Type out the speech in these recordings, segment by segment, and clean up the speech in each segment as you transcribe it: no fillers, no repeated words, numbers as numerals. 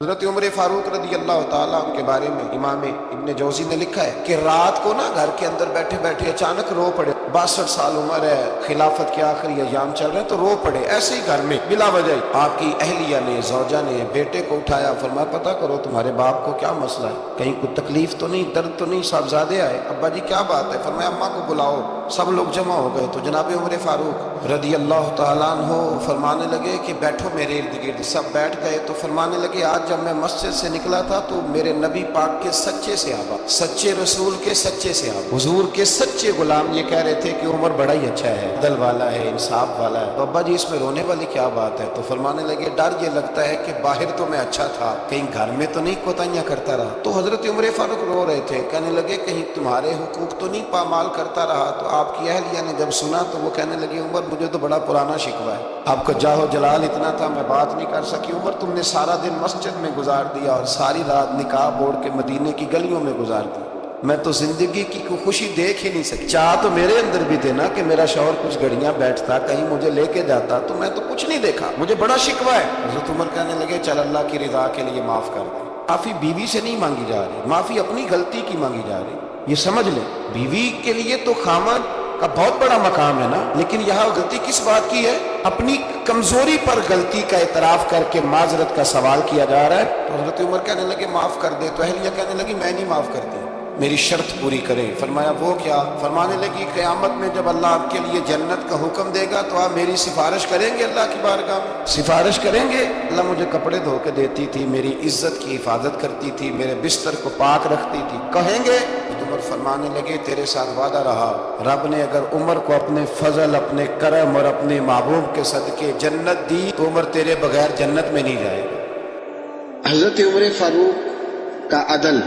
حضرت عمر فاروق رضی اللہ تعالیٰ عنہ کے بارے میں امام ابن جوزی نے لکھا ہے کہ رات کو نا گھر کے اندر بیٹھے بیٹھے اچانک رو پڑے. 62 سال عمر ہے, خلافت کے آخری ایام چل رہے ہیں, تو رو پڑے ایسے ہی گھر میں بلا وجہ. آپ کی اہلیہ نے, زوجہ نے بیٹے کو اٹھایا, فرمایا پتہ کرو تمہارے باپ کو کیا مسئلہ ہے, کہیں کوئی تکلیف تو نہیں, درد تو نہیں, صاحبزادے آئے. ابا جی کیا بات ہے؟ فرمایا اماں کو بلاؤ. سب لوگ جمع ہو گئے تو جناب عمر فاروق رضی اللہ تعالیٰ عنہ فرمانے لگے کہ بیٹھو میرے ارد گرد. سب بیٹھ گئے تو فرمانے لگے آج جب میں مسجد سے نکلا تھا تو میرے نبی پاک کے سچے صحابہ, سچے رسول کے سچے صحابہ, حضور کے سچے غلام یہ کہہ رہے تھے کہ عمر بڑا ہی اچھا ہے, عدل والا ہے, انصاف والا ہے. تو ابا جی اس میں رونے والی کیا بات ہے؟ تو فرمانے لگے ڈر یہ لگتا ہے کہ باہر تو میں اچھا تھا, کہیں گھر میں تو نہیں کوتاہیاں کرتا رہا. تو حضرت عمر فاروق رو رہے تھے, کہنے لگے کہیں تمہارے حقوق تو نہیں پامال کرتا رہا. تو آپ کی اہلیہ نے جب سنا تو وہ کہنے لگی عمر مجھے تو بڑا پرانا شکوہ ہے, آپ کا جاہ و جلال اتنا تھا میں بات نہیں کر سکی. عمر تم نے سارا دن مسجد میں گزار دیا اور ساری رات نقاب اوڑھ کے مدینے کی گلیوں میں گزار دی, میں تو زندگی کی کوئی خوشی دیکھ ہی نہیں سکی. چاہ تو میرے اندر بھی تھے نا کہ میرا شوہر کچھ گھڑیاں بیٹھتا, کہیں مجھے لے کے جاتا, تو میں تو کچھ نہیں دیکھا, مجھے بڑا شکوہ ہے. حضرت عمر کہنے لگے چل اللہ کی رضا کے لیے معاف کر دیں. معافی بیوی سے نہیں مانگی جا رہی, معافی اپنی غلطی کی مانگی جا رہی. یہ سمجھ لیں, بیوی کے لیے تو خامد کا بہت بڑا مقام ہے نا, لیکن یہاں غلطی کس بات کی ہے؟ اپنی کمزوری پر غلطی کا اعتراف کر کے معذرت کا سوال کیا جا رہا ہے. تو حضرت عمر کہنے لگے معاف کر دے. تو اہلیہ کہنے لگی میں نہیں معاف کرتی, میری شرط پوری کرے. فرمایا وہ کیا؟ فرمانے لگی قیامت میں جب اللہ آپ کے لیے جنت کا حکم دے گا تو آپ میری سفارش کریں گے اللہ کی بارگاہ میں؟ سفارش کریں گے. اللہ مجھے کپڑے دھو کے دیتی تھی, میری عزت کی حفاظت کرتی تھی, میرے بستر کو پاک رکھتی تھی, کہیں گے؟ عمر فرمانے لگے تیرے ساتھ وعدہ رہا, رب نے اگر عمر کو اپنے فضل, اپنے کرم اور اپنے محبوب کے صدقے جنت دی تو عمر تیرے بغیر جنت میں نہیں جائے گا. حضرت عمر فاروق کا عدل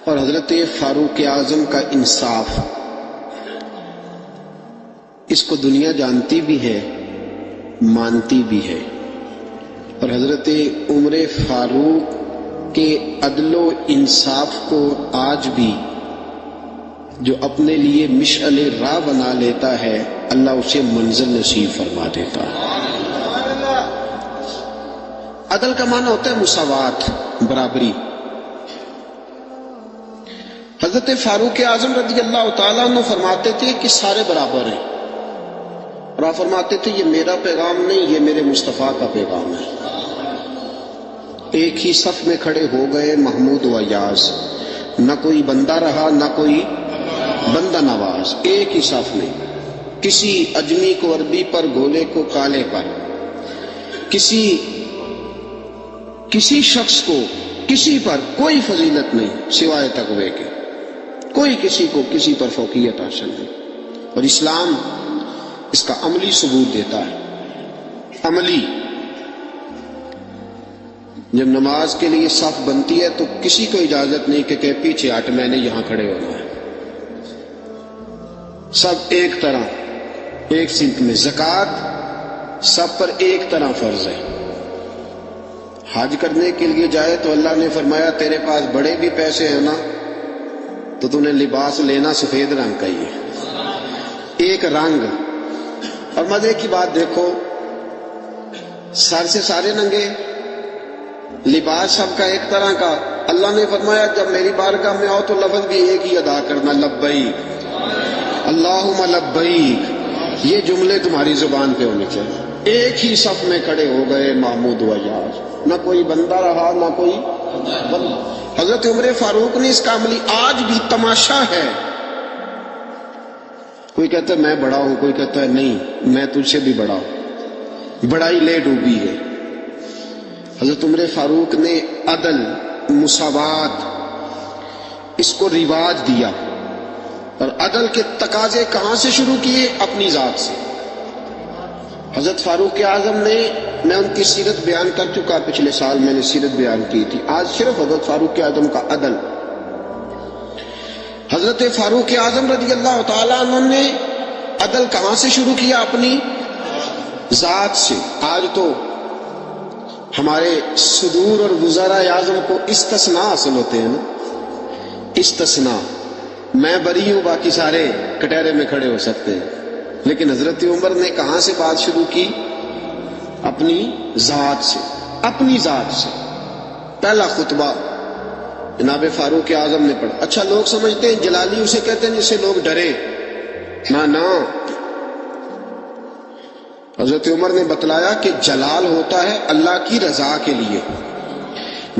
اور حضرت فاروق اعظم کا انصاف, اس کو دنیا جانتی بھی ہے, مانتی بھی ہے. اور حضرت عمر فاروق کے عدل و انصاف کو آج بھی جو اپنے لیے مشعل راہ بنا لیتا ہے اللہ اسے منزل نصیب فرما دیتا ہے. عدل کا معنی ہوتا ہے مساوات, برابری. حضرت فاروق اعظم رضی اللہ تعالیٰ عنہ فرماتے تھے کہ سارے برابر ہیں, اور آپ فرماتے تھے یہ میرا پیغام نہیں, یہ میرے مصطفیٰ کا پیغام ہے. ایک ہی صف میں کھڑے ہو گئے محمود و ایاز, نہ کوئی بندہ رہا نہ کوئی بندہ نواز. ایک ہی صف میں کسی اجمی کو عربی پر, گولے کو کالے پر, کسی شخص کو کسی پر کوئی فضیلت نہیں سوائے تقوی کے, کوئی کسی کو کسی پر فوقیت حاصل نہیں. اور اسلام اس کا عملی ثبوت دیتا ہے. عملی, جب نماز کے لیے صف بنتی ہے تو کسی کو اجازت نہیں کہ پیچھے ہٹ, میں نے یہاں کھڑے ہونا ہے. سب ایک طرح, ایک سمت میں. زکوٰۃ سب پر ایک طرح فرض ہے. حج کرنے کے لیے جائے تو اللہ نے فرمایا تیرے پاس بڑے بھی پیسے ہیں نا تو تو نے لباس لینا سفید رنگ کا ہی ہے, ایک رنگ. اور مزے کی بات دیکھو, سر سے سارے ننگے, لباس سب کا ایک طرح کا. اللہ نے فرمایا جب میری بارگاہ میں آؤ تو لفظ بھی ایک ہی ادا کرنا, لبیک اللہم لبیک. یہ جملے تمہاری زبان پہ ہونے چاہیے. ایک ہی صف میں کھڑے ہو گئے محمود و ایاز, نہ کوئی بندہ رہا نہ کوئی بندہ. حضرت عمر فاروق نے اس کا عملی آج بھی تماشا ہے. کوئی کہتا ہے میں بڑا ہوں, کوئی کہتا ہے نہیں میں تجھ سے بھی بڑا ہوں. بڑائی لے ڈوبی ہے. حضرت عمر فاروق نے عدل, مساوات, اس کو رواج دیا. اور عدل کے تقاضے کہاں سے شروع کیے؟ اپنی ذات سے. حضرت فاروق اعظم نے, میں ان کی سیرت بیان کر چکا, پچھلے سال میں نے سیرت بیان کی تھی. آج صرف حضرت فاروق اعظم کا عدل. حضرت فاروق اعظم رضی اللہ تعالیٰ عنہ نے عدل کہاں سے شروع کیا؟ اپنی ذات سے. آج تو ہمارے صدور اور وزراء اعظم کو استثناء حاصل ہوتے ہیں نا, استثناء. میں بری ہوں, باقی سارے کٹہرے میں کھڑے ہو سکتے ہیں. لیکن حضرت عمر نے کہاں سے بات شروع کی؟ اپنی ذات سے. اپنی ذات سے. پہلا خطبہ جناب فاروق اعظم نے پڑھا. اچھا لوگ سمجھتے ہیں جلالی اسے کہتے ہیں جس سے لوگ ڈرے. نہ حضرت عمر نے بتلایا کہ جلال ہوتا ہے اللہ کی رضا کے لیے،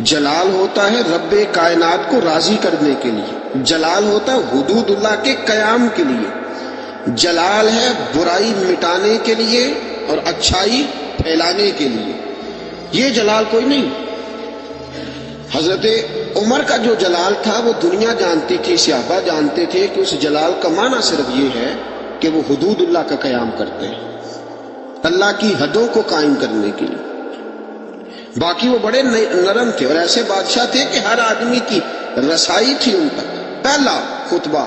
جلال ہوتا ہے رب کائنات کو راضی کرنے کے لیے، جلال ہوتا ہے حدود اللہ کے قیام کے لیے، جلال ہے برائی مٹانے کے لیے اور اچھائی پھیلانے کے لیے. یہ جلال کوئی نہیں. حضرت عمر کا جو جلال تھا وہ دنیا جانتی تھی، صحابہ جانتے تھے کہ اس جلال کا معنی صرف یہ ہے کہ وہ حدود اللہ کا قیام کرتے ہیں، اللہ کی حدوں کو قائم کرنے کے لیے. باقی وہ بڑے نرم تھے اور ایسے بادشاہ تھے کہ ہر آدمی کی رسائی تھی ان تک. پہلا خطبہ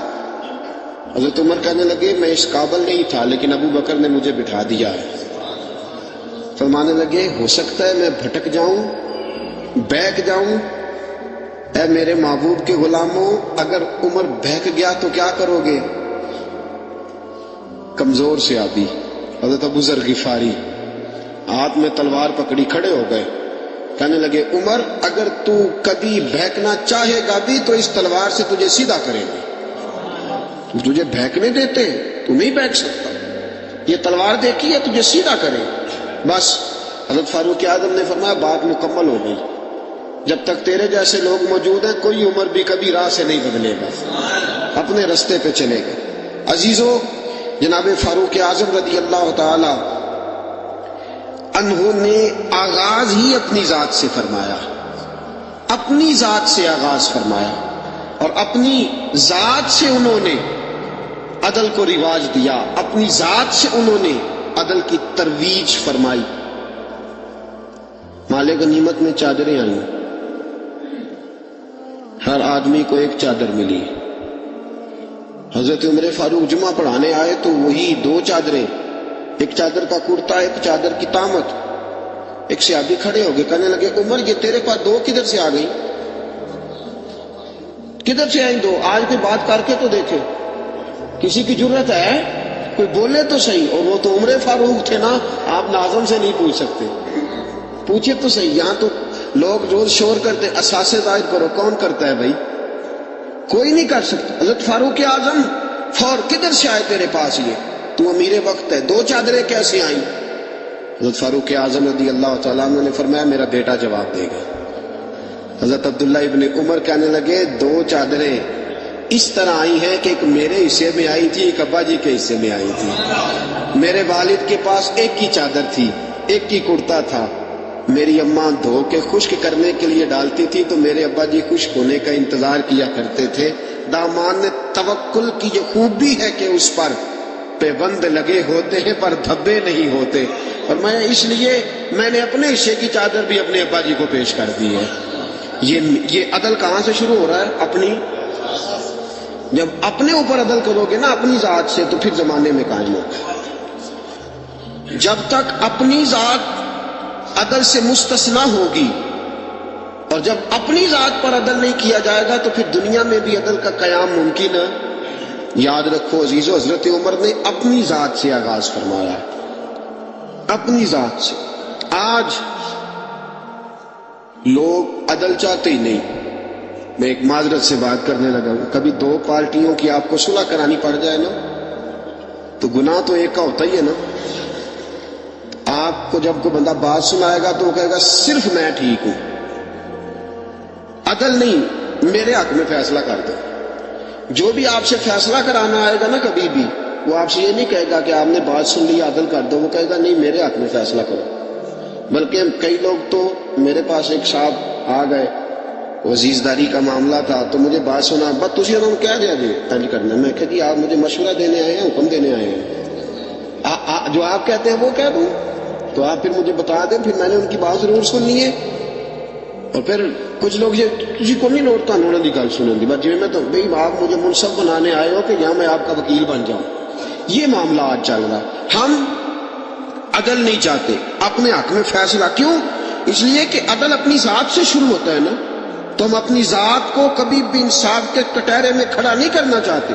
حضرت عمر کہنے لگے میں اس قابل نہیں تھا لیکن ابو بکر نے مجھے بٹھا دیا ہے. فرمانے لگے ہو سکتا ہے میں بھٹک جاؤں، بہک جاؤں. اے میرے محبوب کے غلاموں، اگر عمر بہک گیا تو کیا کرو گے؟ کمزور سے آدھی حضرت ابو ذر غفاری ہاتھ میں تلوار پکڑی کھڑے ہو گئے. کہنے لگے عمر اگر تو کبھی بہکنا چاہے گا بھی تو اس تلوار سے تجھے سیدھا کریں گے. تجھے بہکنے دیتے تو نہیں بہک سکتا، یہ تلوار دیکھی ہے تجھے سیدھا کرے. بس حضرت فاروق اعظم نے فرمایا بات مکمل ہو گئی. جب تک تیرے جیسے لوگ موجود ہیں کوئی عمر بھی کبھی راہ سے نہیں بدلے گا، اپنے رستے پہ چلے گا. عزیزو، جناب فاروق اعظم رضی اللہ تعالی عنہ نے آغاز ہی اپنی ذات سے فرمایا، اپنی ذات سے آغاز فرمایا اور اپنی ذات سے انہوں نے عدل کو رواج دیا، اپنی ذات سے انہوں نے عدل کی ترویج فرمائی. مال غنیمت میں چادریں آئیں، ہر آدمی کو ایک چادر ملی. حضرت عمر فاروق جمعہ پڑھانے آئے تو وہی دو چادریں، ایک چادر کا کرتا ایک چادر کی تامت. ایک صحابی کھڑے ہو گئے کہنے لگے عمر یہ تیرے پاس دو کدھر سے آ گئی؟ کدھر سے آئیں دو؟ آج کوئی بات کر کے تو دیکھے، کسی کی جرت ہے کوئی بولے تو صحیح. اور وہ تو عمر فاروق تھے نا، آپ ناظم سے نہیں پوچھ سکتے، پوچھے تو صحیح. یہاں تو لوگ روز شور کرتے اساسے ظاہر کرو، کون کرتا ہے بھائی؟ کوئی نہیں کر سکتا. حضرت فاروق اعظم فور کدھر سے آئے تیرے پاس؟ یہ تو امیر وقت ہے، دو چادریں کیسے آئیں؟ حضرت فاروق اعظم رضی اللہ تعالیٰ عنہ نے فرمایا میرا بیٹا جواب دے گا. حضرت عبداللہ ابن عمر کہنے لگے دو چادریں اس طرح آئی ہیں کہ ایک میرے حصے میں آئی تھی، ایک ابا جی کے حصے میں آئی تھی. میرے والد کے پاس ایک کی چادر تھی، ایک کی کرتا تھا. میری اماں دھو کے خشک کرنے کے لیے ڈالتی تھی تو میرے ابا جی خشک ہونے کا انتظار کیا کرتے تھے. دامان نے توکل کی یہ خوبی ہے کہ اس پر پیبند لگے ہوتے ہیں پر دھبے نہیں ہوتے، اور میں اس لیے میں نے اپنے حصے کی چادر بھی اپنے ابا جی کو پیش کر دی ہے. یہ عدل کہاں سے شروع ہو رہا ہے؟ اپنی. جب اپنے اوپر عدل کرو گے نا اپنی ذات سے تو پھر زمانے میں قائم ہوگا. جب تک اپنی ذات عدل سے مستثنا ہوگی اور جب اپنی ذات پر عدل نہیں کیا جائے گا تو پھر دنیا میں بھی عدل کا قیام ممکن ہے. یاد رکھو عزیزو، حضرت عمر نے اپنی ذات سے آغاز فرمایا، اپنی ذات سے. آج لوگ عدل چاہتے ہی نہیں. میں ایک معذرت سے بات کرنے لگا ہوں، کبھی دو پارٹیوں کی آپ کو صلح کرانی پڑ جائے نا تو گناہ تو ایک کا ہوتا ہی ہے نا. آپ کو جب کوئی بندہ بات سنائے گا تو وہ کہے گا صرف میں ٹھیک ہوں. عدل نہیں، میرے حق میں فیصلہ کر دو. جو بھی آپ سے فیصلہ کرانا آئے گا نا کبھی بھی وہ آپ سے یہ نہیں کہے گا کہ آپ نے بات سن لی عدل کر دو، وہ کہے گا نہیں میرے حق میں فیصلہ کرو. بلکہ کئی لوگ تو میرے پاس ایک صاحب آ گئے، عزیزداری کا معاملہ تھا تو مجھے بات سنا، بس تجھے انہوں نے کیا دیا جی حل کرنا. میں کہا جی آپ مجھے مشورہ دینے آئے ہیں، حکم دینے آئے ہیں، جو آپ کہتے ہیں وہ کہہ دوں تو آپ پھر مجھے بتا دیں. پھر میں نے ان کی بات ضرور سننی ہے. اور پھر کچھ لوگ یہ کسی کو نہیں لوٹتا انہوں نے گل سنیں گی بس جی میں تو بھائی آپ مجھے منصف بنانے آئے ہو کہ یہاں میں آپ کا وکیل بن جاؤں. یہ معاملہ آج چل رہا. ہم عدل نہیں چاہتے، اپنے حق میں فیصلہ. کیوں؟ اس لیے کہ عدل اپنی ذات سے شروع ہوتا ہے نا. تو ہم اپنی ذات کو کبھی بھی انصاف کے کٹہرے میں کھڑا نہیں کرنا چاہتے.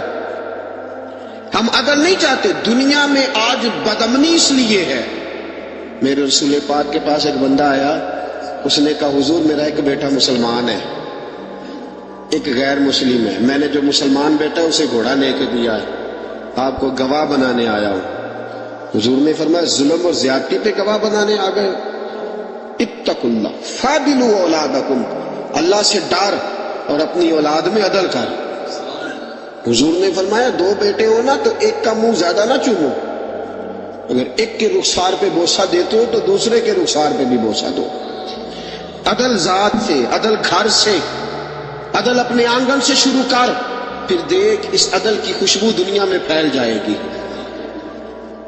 ہم عدل نہیں چاہتے. دنیا میں آج بدامنی اس لیے ہے. میرے رسول پاک کے پاس ایک بندہ آیا اس نے کہا حضور میرا ایک بیٹا مسلمان ہے، ایک غیر مسلم ہے، میں نے جو مسلمان بیٹا ہے اسے گھوڑا لے کے دیا ہے، آپ کو گواہ بنانے آیا ہوں۔ حضور نے فرمایا ظلم اور زیادتی پہ گواہ بنانے آ گئے؟ اتقوا اللہ فاعدلوا اولادکم، اللہ سے ڈر اور اپنی اولاد میں عدل کر۔ حضور نے فرمایا دو بیٹے ہو نا تو ایک کا منہ زیادہ نہ چومو، اگر ایک کے رخسار پہ بوسہ دیتے ہو تو دوسرے کے رخسار پہ بھی بوسہ دو۔ عدل ذات سے، عدل گھر سے، عدل اپنے آنگن سے شروع کر، پھر دیکھ اس عدل کی خوشبو دنیا میں پھیل جائے گی۔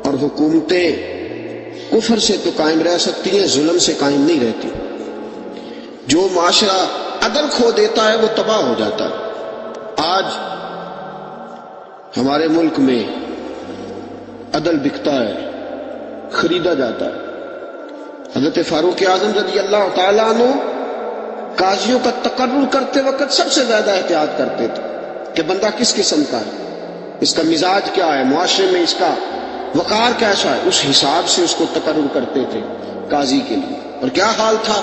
اور حکومتیں کفر سے تو قائم رہ سکتی ہیں، ظلم سے قائم نہیں رہتی۔ جو معاشرہ عدل کھو دیتا ہے وہ تباہ ہو جاتا ہے۔ آج ہمارے ملک میں عدل بکتا ہے، خریدا جاتا ہے۔ حضرت فاروق اعظم رضی اللہ تعالیٰ عنہ قاضیوں کا تقرر کرتے وقت سب سے زیادہ احتیاط کرتے تھے کہ بندہ کس قسم کا ہے، اس کا مزاج کیا ہے، معاشرے میں اس کا وقار کیسا ہے، اس حساب سے اس کو تقرر کرتے تھے قاضی کے لیے۔ اور کیا حال تھا؟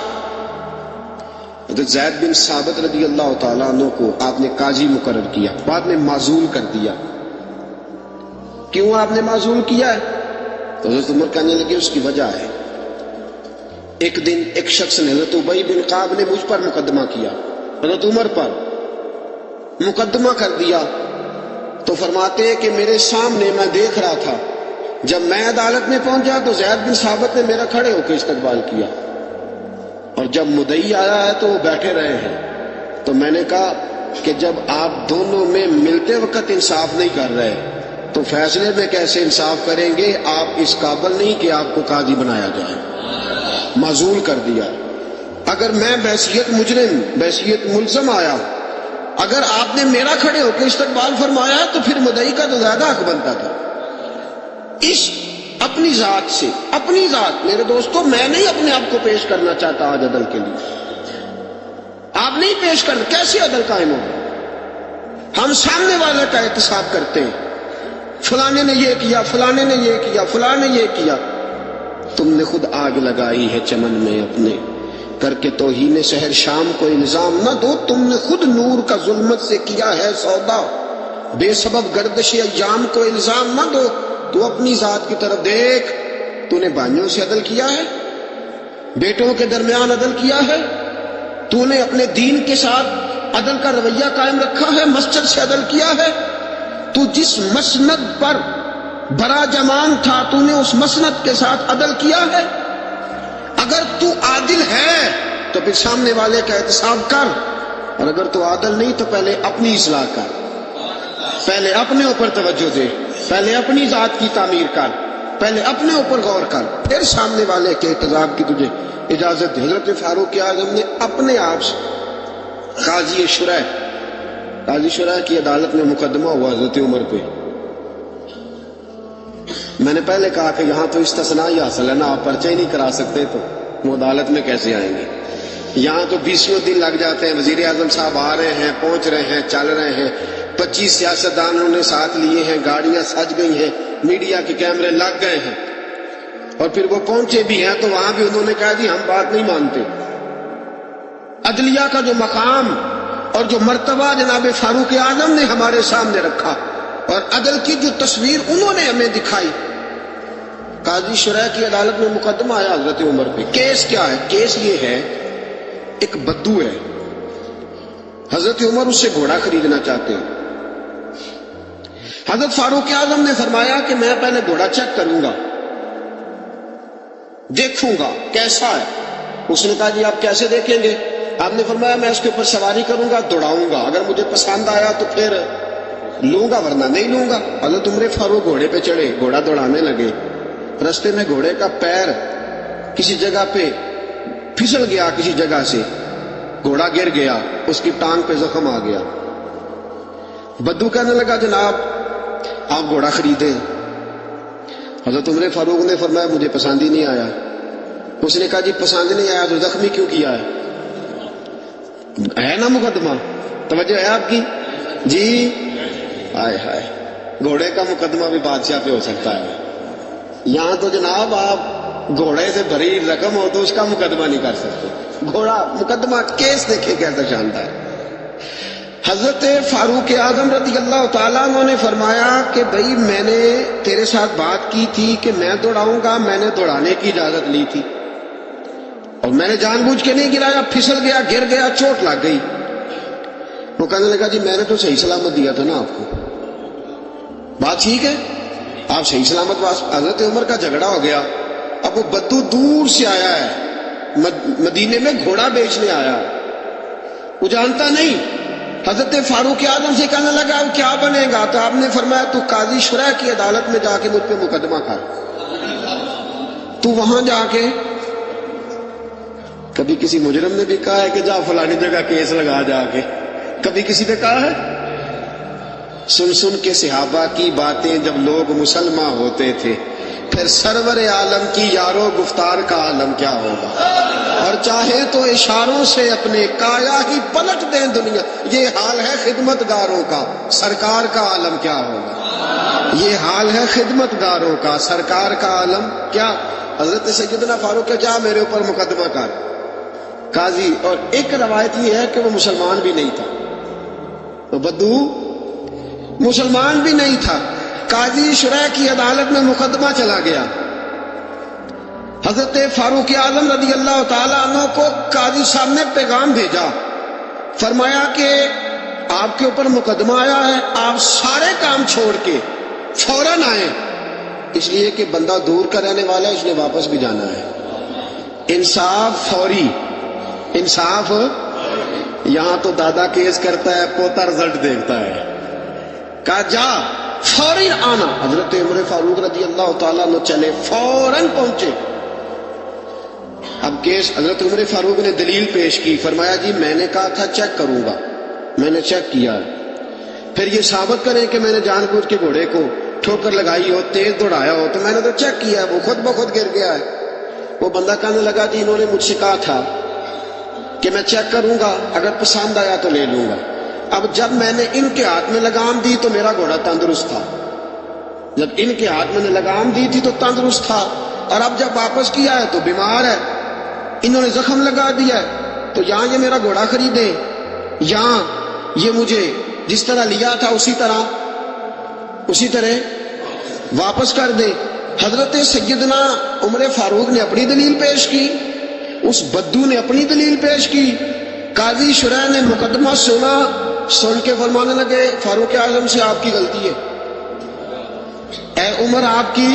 حضرت زید بن ثابت رضی اللہ تعالیٰ عنہ کو آپ نے قاضی مقرر کیا، بعد میں معزول کر دیا۔ کیوں آپ نے معزول کیا ہے؟ تو حضرت عمر کہنے لگے اس کی وجہ ہے، ایک دن ایک شخص نے، حضرت ابی بن کعب نے مجھ پر مقدمہ کیا، حضرت عمر پر مقدمہ کر دیا، تو فرماتے ہیں کہ میرے سامنے میں دیکھ رہا تھا، جب میں عدالت میں پہنچا تو زید بن ثابت نے میرا کھڑے ہو کے استقبال کیا، اور جب مدعی آیا ہے تو وہ بیٹھے رہے ہیں۔ تو میں نے کہا کہ جب آپ دونوں میں ملتے وقت انصاف نہیں کر رہے تو فیصلے میں کیسے انصاف کریں گے؟ آپ اس قابل نہیں کہ آپ کو قاضی بنایا جائے، معزول کر دیا۔ اگر میں بحیثیت مجرم، بحیثیت ملزم آیا، اگر آپ نے میرا کھڑے ہو کے استقبال فرمایا تو پھر مدعی کا تو زیادہ حق بنتا تھا۔ اس اپنی ذات سے، اپنی ذات، میرے دوستو میں نہیں اپنے آپ کو پیش کرنا چاہتا آج عدل کے لیے، آپ نہیں پیش کر، کیسے عدل قائم ہوگا؟ ہم سامنے والے کا احتساب کرتے ہیں، فلانے نے یہ کیا، فلانے نے یہ کیا، فلانے نے یہ کیا۔ تم نے خود آگ لگائی ہے چمن میں اپنے، کر کے توہین شہر شام کو الزام نہ دو، تم نے خود نور کا ظلمت سے کیا ہے سودا، بے سبب گردش ایام کو الزام نہ دو۔ تو اپنی ذات کی طرف دیکھ، تو نے بھائیوں سے عدل کیا ہے، بیٹوں کے درمیان عدل کیا ہے، تو نے اپنے دین کے ساتھ عدل کا رویہ قائم رکھا ہے، مسجد سے عدل کیا ہے، تو جس مسند پر برا جمان تھا تو نے اس مسند کے ساتھ عدل کیا ہے۔ اگر تو عادل ہے تو پھر سامنے والے کا احتساب کر، اور اگر تو عادل نہیں تو پہلے اپنی اصلاح کر، پہلے اپنے اوپر توجہ دے، پہلے اپنی ذات کی تعمیر کر، پہلے اپنے اوپر غور کر، پھر سامنے والے کے احتساب کی تجھے اجازت دے۔ حضرت فاروق اعظم نے اپنے آپ سے قاضی شرح کی عدالت میں مقدمہ ہوا حضرت عمر پہ۔ میں نے پہلے کہا کہ یہاں تو استثناء ہی حاصل ہے نا، آپ پرچہ ہی نہیں کرا سکتے تو وہ عدالت میں کیسے آئیں گے؟ یہاں تو 20 دن لگ جاتے ہیں، وزیر اعظم صاحب آ رہے ہیں، پہنچ رہے ہیں، چل رہے ہیں، 25 سیاستدانوں نے ساتھ لیے ہیں، گاڑیاں سج گئی ہیں، میڈیا کے کیمرے لگ گئے ہیں، اور پھر وہ پہنچے بھی ہیں تو وہاں بھی انہوں نے کہا جی ہم بات نہیں مانتے۔ عدلیہ کا جو مقام اور جو مرتبہ جناب فاروق اعظم نے ہمارے سامنے رکھا، اور عدل کی جو تصویر انہوں نے ہمیں دکھائی۔ قاضی شرح کی عدالت میں مقدمہ آیا حضرت عمر پہ۔ کیس کیا ہے؟ کیس یہ ہے، ایک بدو ہے، حضرت عمر اس سے گھوڑا خریدنا چاہتے ہیں۔ حضرت فاروق اعظم نے فرمایا کہ میں پہلے گھوڑا چیک کروں گا، دیکھوں گا کیسا ہے۔ اس نے کہا جی آپ کیسے دیکھیں گے؟ آپ نے فرمایا میں اس کے اوپر سواری کروں گا، دوڑاؤں گا، اگر مجھے پسند آیا تو پھر لوں گا ورنہ نہیں لوں گا۔ حضرت عمر فاروق گھوڑے پہ چڑھے، گھوڑا دوڑانے لگے، رستے میں گھوڑے کا پیر کسی جگہ پہ پھسل گیا، کسی جگہ سے گھوڑا گر گیا، اس کی ٹانگ پہ زخم آ گیا۔ بدو کہنے لگا جناب آپ گھوڑا خریدیں۔ حضرت عمر فاروق نے فرمایا مجھے پسند ہی نہیں آیا۔ اس نے کہا جی پسند نہیں آیا تو زخمی کیوں کیا ہے نا مقدمہ؟ توجہ ہے آپ کی؟ جی ہائے ہائے، گھوڑے کا مقدمہ بھی بادشاہ پہ ہو سکتا ہے، یہاں تو جناب آپ گھوڑے سے بھری رقم ہو تو اس کا مقدمہ نہیں کر سکتے۔ گھوڑا مقدمہ کیس دیکھے کیسا شاندار. حضرت فاروق اعظم رضی اللہ تعالیٰ عنہ نے فرمایا کہ بھائی میں نے تیرے ساتھ بات کی تھی کہ میں دوڑاؤں گا, میں نے دوڑانے کی اجازت لی تھی اور میں نے جان بوجھ کے نہیں گرایا, پھسل گیا, گر گیا, چوٹ لگ گئی. وہ کہنے لگا جی میں نے تو صحیح سلامت دیا تھا نا آپ کو, بات ٹھیک ہے, آپ صحیح سلامت. حضرت عمر کا جھگڑا ہو گیا. اب وہ بدو دور سے آیا ہے, مدینے میں گھوڑا بیچنے آیا, وہ جانتا نہیں. حضرت فاروق اعظم سے کہنے لگا اب کیا بنے گا؟ تو آپ نے فرمایا تو قاضی شرح کی عدالت میں جا کے مجھ پہ مقدمہ کر. تو وہاں جا کے, کبھی کسی مجرم نے بھی کہا ہے کہ جا فلانی جگہ کیس لگا جا کے, کبھی کسی نے کہا ہے؟ سن سن کے صحابہ کی باتیں جب لوگ مسلمان ہوتے تھے, پھر سرور عالم کی یارو گفتار کا عالم کیا ہوگا. اور چاہے تو اشاروں سے اپنے کایا ہی پلٹ دیں دنیا. یہ حال ہے خدمت گاروں کا, سرکار کا عالم کیا ہوگا. یہ حال ہے خدمت گاروں کا, سرکار کا عالم کیا. حضرت سیدنا فاروق کے جا میرے اوپر مقدمہ کر قاضی. اور ایک روایت یہ ہے کہ وہ مسلمان بھی نہیں تھا, وہ بدو مسلمان بھی نہیں تھا. قاضی شرح کی عدالت میں مقدمہ چلا گیا. حضرت فاروق اعظم رضی اللہ تعالیٰ عنہ کو قاضی صاحب نے پیغام بھیجا, فرمایا کہ آپ کے اوپر مقدمہ آیا ہے, آپ سارے کام چھوڑ کے فوراً آئیں. اس لیے کہ بندہ دور کا رہنے والا ہے, اس لیے واپس بھی جانا ہے. انصاف فوری, انصاف. یہاں تو دادا کیس کرتا ہے, پوتا رزلٹ دیکھتا ہے. کہا جا فوری آنا. حضرت عمر فاروق رضی اللہ تعالیٰ عنہ چلے, فوراً پہنچے. اب کیس حضرت عمر فاروق نے دلیل پیش کی, فرمایا جی میں نے کہا تھا چیک کروں گا, میں نے چیک کیا, پھر یہ ثابت کریں کہ میں نے جان بوجھ کے گھوڑے کو ٹھوکر لگائی ہو, تیز دوڑایا ہو, تو میں نے تو چیک کیا ہے, وہ خود بخود گر گیا ہے. وہ بندہ کہنے لگا جی انہوں نے مجھ سے کہا تھا کہ میں چیک کروں گا, اگر پسند آیا تو لے لوں گا. اب جب میں نے ان کے ہاتھ میں لگام دی تو میرا گھوڑا تندرست تھا, جب ان کے ہاتھ میں نے لگام دی تھی تو تندرست تھا, اور اب جب واپس کیا ہے تو بیمار ہے. انہوں نے زخم لگا دیا ہے, تو یہاں یہ میرا گھوڑا خریدے, یہاں یہ مجھے جس طرح لیا تھا اسی طرح واپس کر دے. حضرت سیدنا عمر فاروق نے اپنی دلیل پیش کی, اس بدو نے اپنی دلیل پیش کی. قاضی شرح نے مقدمہ سنا, سن کے فرمانے لگے فاروق اعظم سے آپ کی غلطی ہے, اے عمر آپ کی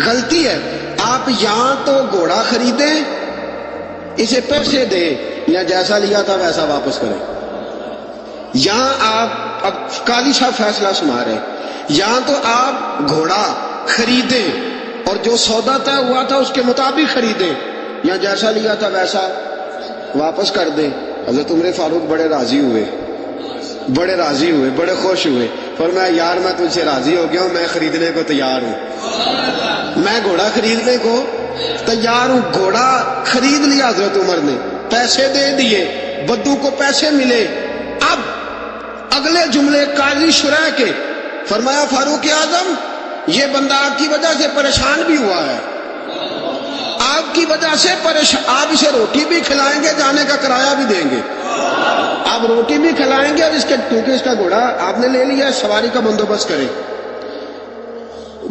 غلطی ہے. آپ یہاں تو گھوڑا خریدیں, اسے پیسے دے, یا جیسا لیا تھا ویسا واپس کریں. یہاں آپ, اب قاضی صاحب فیصلہ سنا رہے, یہاں تو آپ گھوڑا خریدیں اور جو سودا طے ہوا تھا اس کے مطابق خریدیں, یا جیسا لیا تھا ویسا واپس کر دیں. حضرت عمر فاروق بڑے راضی ہوئے, بڑے خوش ہوئے. فرمایا یار میں تجھ سے راضی ہو گیا ہوں, میں خریدنے کو تیار ہوں, میں گھوڑا خریدنے کو تیار ہوں. گھوڑا خرید لیا حضرت عمر نے, پیسے دے دیے, بدو کو پیسے ملے. اب اگلے جملے قاضی شرح کے, فرمایا فاروق اعظم یہ بندہ آپ کی وجہ سے پریشان بھی ہوا ہے, آپ کی وجہ سے پریشان, آپ اسے روٹی بھی کھلائیں گے, جانے کا کرایہ بھی دیں گے, آپ روٹی بھی کھلائیں گے, اور اس کے کیونکہ اس کا گھوڑا آپ نے لے لیا, سواری کا بندوبست کریں.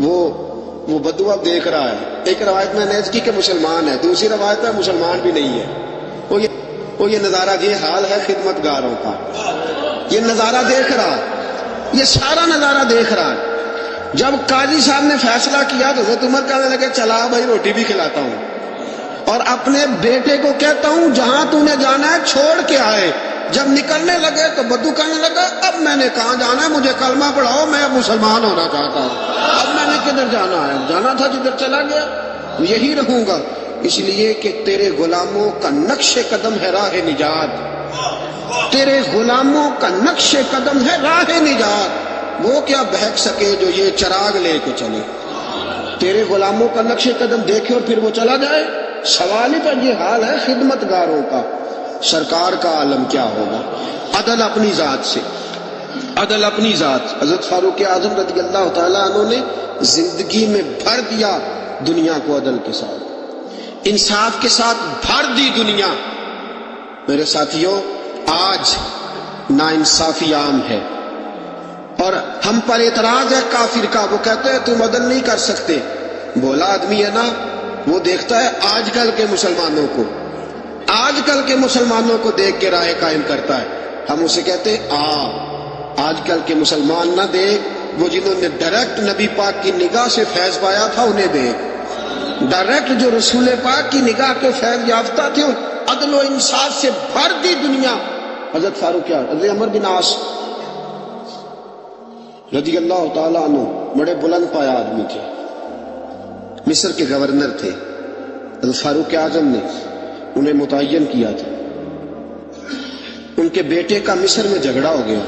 وہ بدو اب دیکھ رہا ہے. ایک روایت میں نے کی کہ مسلمان ہے, دوسری روایت ہے مسلمان بھی نہیں ہے. وہ یہ نظارہ, یہ حال ہے خدمت گاروں کا, یہ نظارہ دیکھ رہا, یہ سارا نظارہ دیکھ رہا. جب قاضی صاحب نے فیصلہ کیا تو حضرت عمر کہنے لگے چلا بھائی روٹی بھی کھلاتا ہوں, اور اپنے بیٹے کو کہتا ہوں جہاں تو نے جانا ہے چھوڑ کے آئے. جب نکلنے لگے تو بدو کہنے لگا اب میں نے کہاں جانا ہے, مجھے کلمہ پڑھاؤ, میں اب مسلمان ہونا چاہتا ہوں, اب میں نے کدھر جانا ہے, جانا تھا جدھر چلا گیا یہی رہوں گا. اس لیے کہ تیرے غلاموں کا نقش قدم ہے راہ نجات, تیرے غلاموں کا نقش قدم ہے راہ نجات. وہ کیا بہک سکے جو یہ چراغ لے کے چلے. تیرے غلاموں کا نقش قدم دیکھے اور پھر وہ چلا جائے. سوال ہی پر یہ حال ہے خدمت گاروں کا, سرکار کا عالم کیا ہوگا. عدل اپنی ذات سے, عدل اپنی ذات. حضرت فاروق اعظم رضی اللہ تعالیٰ عنہ نے زندگی میں بھر دیا دنیا کو عدل کے ساتھ, انصاف کے ساتھ بھر دی دنیا. میرے ساتھیوں، آج ناانصافی عام ہے اور ہم پر اعتراض ہے کافر کا، وہ کہتے ہیں تم عدل نہیں کر سکتے۔ بولا آدمی ہے نا، وہ دیکھتا ہے آج کل کے مسلمانوں کو، آج کل کے مسلمانوں کو دیکھ کے رائے قائم کرتا ہے۔ ہم اسے کہتے ہیں آج کل کے مسلمان نہ دیکھ، وہ جنہوں نے ڈائریکٹ نبی پاک کی نگاہ سے فیض پایا تھا انہیں دیکھ، ڈائریکٹ جو رسول پاک کی نگاہ کے فیض یافتہ تھے، عدل و انصاف سے بھر دی دنیا۔ حضرت فاروق حضرت عمر بن عاص رضی اللہ تعالیٰ عنہ بڑے بلند پایا آدمی تھے، مصر کے گورنر تھے۔ حضرت فاروق اعظم نے انہیں متعین کیا تھا۔ ان کے بیٹے کا مصر میں جھگڑا ہو گیا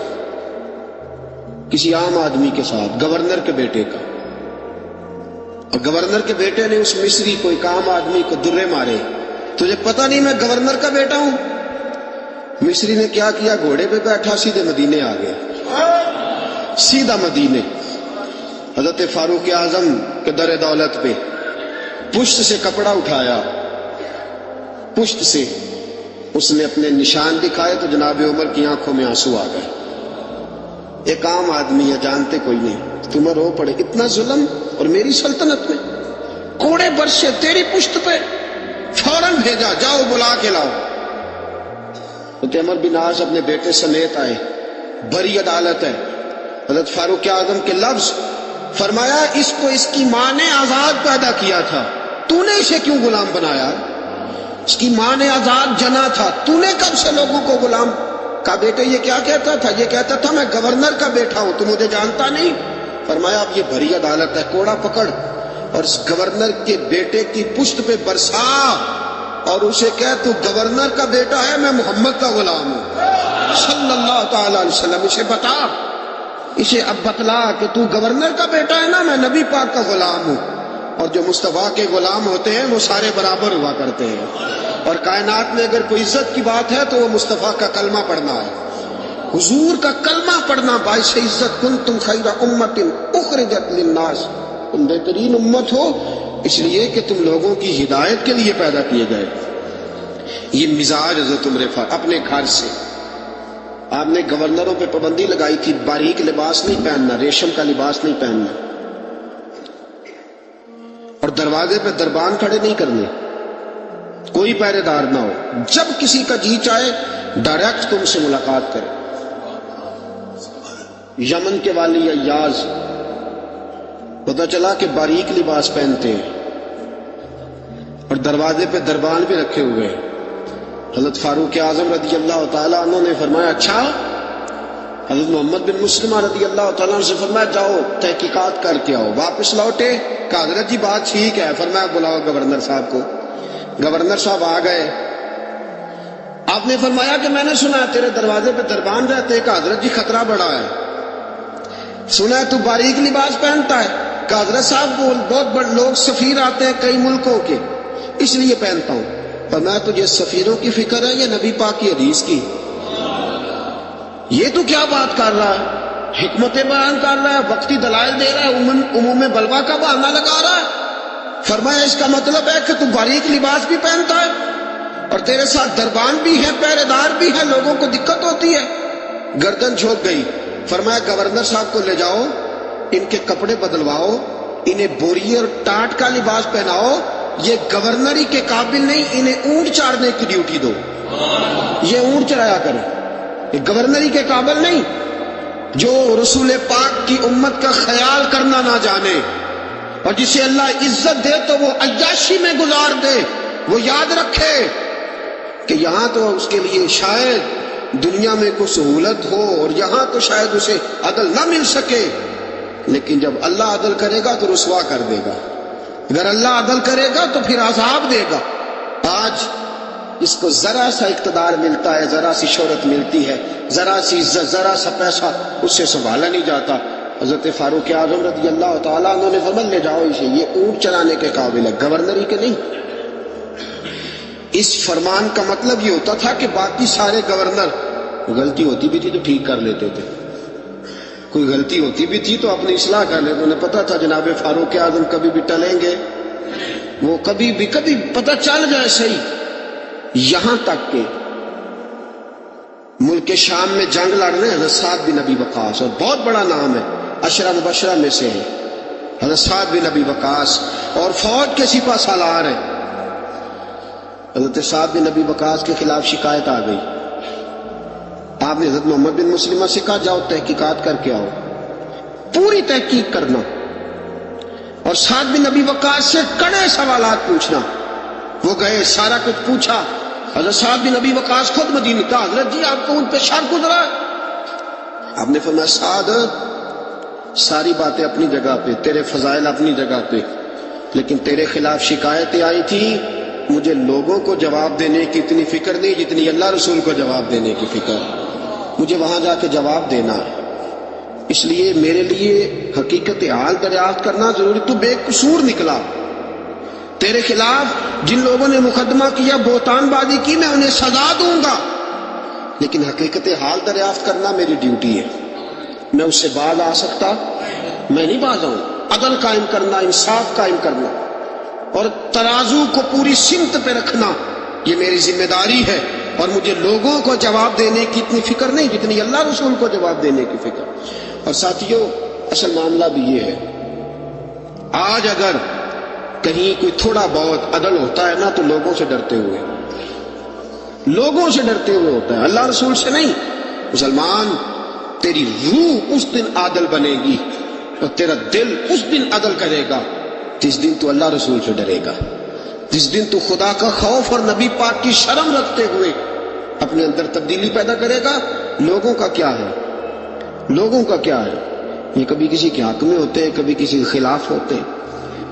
کسی عام آدمی کے ساتھ، گورنر کے بیٹے کا، اور گورنر کے بیٹے نے اس مصری کو، ایک عام آدمی کو درے مارے۔ تجھے پتہ نہیں میں گورنر کا بیٹا ہوں؟ مصری نے کیا کیا، گھوڑے پہ بیٹھا سیدھے مدینے آ گیا، سیدھا مدینے۔ حضرت فاروق اعظم کے در دولت پہ پشت سے کپڑا اٹھایا، پشت سے اس نے اپنے نشان دکھائے تو جناب عمر کی آنکھوں میں آنسو آ گئے۔ ایک عام آدمی ہے، جانتے کوئی نہیں، تمہیں رو پڑے، اتنا ظلم اور میری سلطنت میں، کوڑے برسے تیری پشت پہ، فوراً بھیجا، جاؤ بلا کے لاؤ۔ حضرت عمر بن عاص اپنے بیٹے سمیت آئے، بڑی عدالت ہے۔ حضرت فاروق اعظم کے لفظ، فرمایا اس کو اس کی ماں نے آزاد پیدا کیا تھا، تو نے اسے کیوں غلام بنایا؟ اس کی ماں نے آزاد جنا تھا، تو نے کب سے لوگوں کو غلام کا؟ بیٹے یہ کیا کہتا تھا؟ یہ کہتا تھا میں گورنر کا بیٹا ہوں، تو مجھے جانتا نہیں؟ فرمایا اب یہ بھری عدالت ہے، کوڑا پکڑ اور اس گورنر کے بیٹے کی پشت پہ برسا اور اسے کہہ تو گورنر کا بیٹا ہے، میں محمد کا غلام ہوں صلی اللہ تعالی علیہ وسلم۔ اسے بتا، اسے اب بتلا کہ تو گورنر کا بیٹا ہے نا، میں نبی پاک کا غلام ہوں، اور جو مصطفیٰ کے غلام ہوتے ہیں وہ سارے برابر ہوا کرتے ہیں، اور کائنات میں اگر کوئی عزت کی بات ہے تو وہ مصطفیٰ کا کلمہ پڑھنا ہے، حضور کا کلمہ پڑھنا باعث عزت۔ کنتم خیر امت اخرجت للناس، تم بہترین امت ہو اس لیے کہ تم لوگوں کی ہدایت کے لیے پیدا کیے گئے۔ یہ مزاج حضرت عمر فاروق اپنے گھر سے، آپ نے گورنروں پہ پابندی لگائی تھی، باریک لباس نہیں پہننا، ریشم کا لباس نہیں پہننا، اور دروازے پہ دربان کھڑے نہیں کرنے، کوئی پہرے دار نہ ہو، جب کسی کا جی چاہے ڈائریکٹ تم سے ملاقات کرے۔ یمن کے والی ایاز پتہ چلا کہ باریک لباس پہنتے ہیں اور دروازے پہ دربان بھی رکھے ہوئے ہیں۔ حضرت فاروق اعظم رضی اللہ تعالیٰ عنہ نے فرمایا اچھا؟ حضرت محمد بن مسلمہ رضی اللہ تعالیٰ عنہ سے فرمایا جاؤ تحقیقات کر کے آؤ۔ واپس لوٹے، کہا حضرت جی بات ٹھیک ہے، فرمایا بلاؤ گورنر صاحب کو۔ گورنر صاحب آ گئے، آپ نے فرمایا کہ میں نے سنا ہے تیرے دروازے پہ دربان رہتے، کہا حضرت جی خطرہ بڑا ہے، سنا ہے تو باریک لباس پہنتا ہے، کہا حضرت صاحب بہت بڑے لوگ سفیر آتے ہیں کئی ملکوں کے، اس لیے پہنتا ہوں۔ فرمایا تجھے سفیروں کی فکر ہے یا نبی پاک کی حدیث کی؟ یہ تو کیا بات کر رہا ہے، حکمت بیان کر رہا ہے، وقتی دلائل دے رہا ہے، عموم بلوا کا بہانہ لگا رہا ہے۔ فرمایا اس کا مطلب ہے کہ تو باریک لباس بھی پہنتا ہے اور تیرے ساتھ دربان بھی ہے، پہرے دار بھی ہے، لوگوں کو دقت ہوتی ہے۔ گردن جھک گئی۔ فرمایا گورنر صاحب کو لے جاؤ، ان کے کپڑے بدلواؤ، انہیں بوری اور ٹاٹ کا لباس پہناؤ، یہ گورنری کے قابل نہیں، انہیں اونٹ چارنے کی ڈیوٹی دو، یہ اونٹ چرایا کریں، یہ گورنری کے قابل نہیں۔ جو رسول پاک کی امت کا خیال کرنا نہ جانے اور جسے اللہ عزت دے تو وہ عیاشی میں گزار دے، وہ یاد رکھے کہ یہاں تو اس کے لیے شاید دنیا میں کوئی سہولت ہو اور یہاں تو شاید اسے عدل نہ مل سکے، لیکن جب اللہ عدل کرے گا تو رسوا کر دے گا، اگر اللہ عدل کرے گا تو پھر عذاب دے گا۔ آج اس کو ذرا سا اقتدار ملتا ہے، ذرا سی شہرت ملتی ہے، ذرا سی عزت، ذرا سا پیسہ، اس سے سنبھالا نہیں جاتا۔ حضرت فاروق اعظم رضی اللہ تعالیٰ عنہ نے فرمایا لے جاؤ اسے، یہ اونٹ چلانے کے قابل ہے، گورنری کے نہیں۔ اس فرمان کا مطلب یہ ہوتا تھا کہ باقی سارے گورنر غلطی ہوتی بھی تھی تو ٹھیک کر لیتے تھے، کوئی غلطی ہوتی بھی تھی تو اپنی اصلاح کر لیتے، انہیں پتا تھا جناب فاروق اعظم کبھی بھی ٹلیں گے، وہ کبھی پتہ چل جائے صحیح۔ یہاں تک کہ ملک شام میں جنگ لڑ رہے ہیں حضرت سعد بن ابی وقاص، اور بہت بڑا نام ہے، عشرہ مبشرہ میں سے ہے حضرت سعد بن ابی وقاص، اور فوج کے سپہ سالار ہیں۔ حضرت سعد بن ابی وقاص کے خلاف شکایت آ گئی، آپ نے حضرت محمد بن مسلمہ سے کہا جاؤ تحقیقات کر کے آؤ، پوری تحقیق کرنا، اور سعد بن ابی وقاص سے کڑے سوالات پوچھنا۔ وہ گئے، سارا کچھ پوچھا۔ حضرت سعد بن ابی وقاص خود مدینے کا، حضرت جی آپ کو ان پہ شک گزرا ہے؟ آپ نے فرمایا سعد، ساری باتیں اپنی جگہ پہ، تیرے فضائل اپنی جگہ پہ، لیکن تیرے خلاف شکایتیں آئی تھی، مجھے لوگوں کو جواب دینے کی اتنی فکر نہیں جتنی اللہ رسول کو جواب دینے کی فکر، مجھے وہاں جا کے جواب دینا ہے، اس لیے میرے لیے حقیقت حال دریافت کرنا ضروری۔ تو بے قصور نکلا، تیرے خلاف جن لوگوں نے مقدمہ کیا، بہتان بازی کی، میں انہیں سزا دوں گا، لیکن حقیقت حال دریافت کرنا میری ڈیوٹی ہے۔ میں اس سے باز آ سکتا؟ میں نہیں باز آؤں۔ عدل قائم کرنا، انصاف قائم کرنا، اور ترازو کو پوری سمت پہ رکھنا، یہ میری ذمہ داری ہے، اور مجھے لوگوں کو جواب دینے کی اتنی فکر نہیں جتنی اللہ رسول کو جواب دینے کی فکر۔ اور ساتھیوں، اصل معاملہ بھی یہ ہے، آج اگر کہیں کوئی تھوڑا بہت عدل ہوتا ہے نا تو لوگوں سے ڈرتے ہوئے، لوگوں سے ڈرتے ہوئے ہوتا ہے، اللہ رسول سے نہیں۔ مسلمان، تیری روح اس دن عادل بنے گی اور تیرا دل اس دن عدل کرے گا جس دن تو اللہ رسول سے ڈرے گا، جس دن تو خدا کا خوف اور نبی پاک کی شرم رکھتے ہوئے اپنے اندر تبدیلی پیدا کرے گا۔ لوگوں کا کیا ہے؟ لوگوں کا کیا ہے؟ یہ کبھی کسی کے حق میں ہوتے ہیں، کبھی کسی کے خلاف ہوتے ہیں۔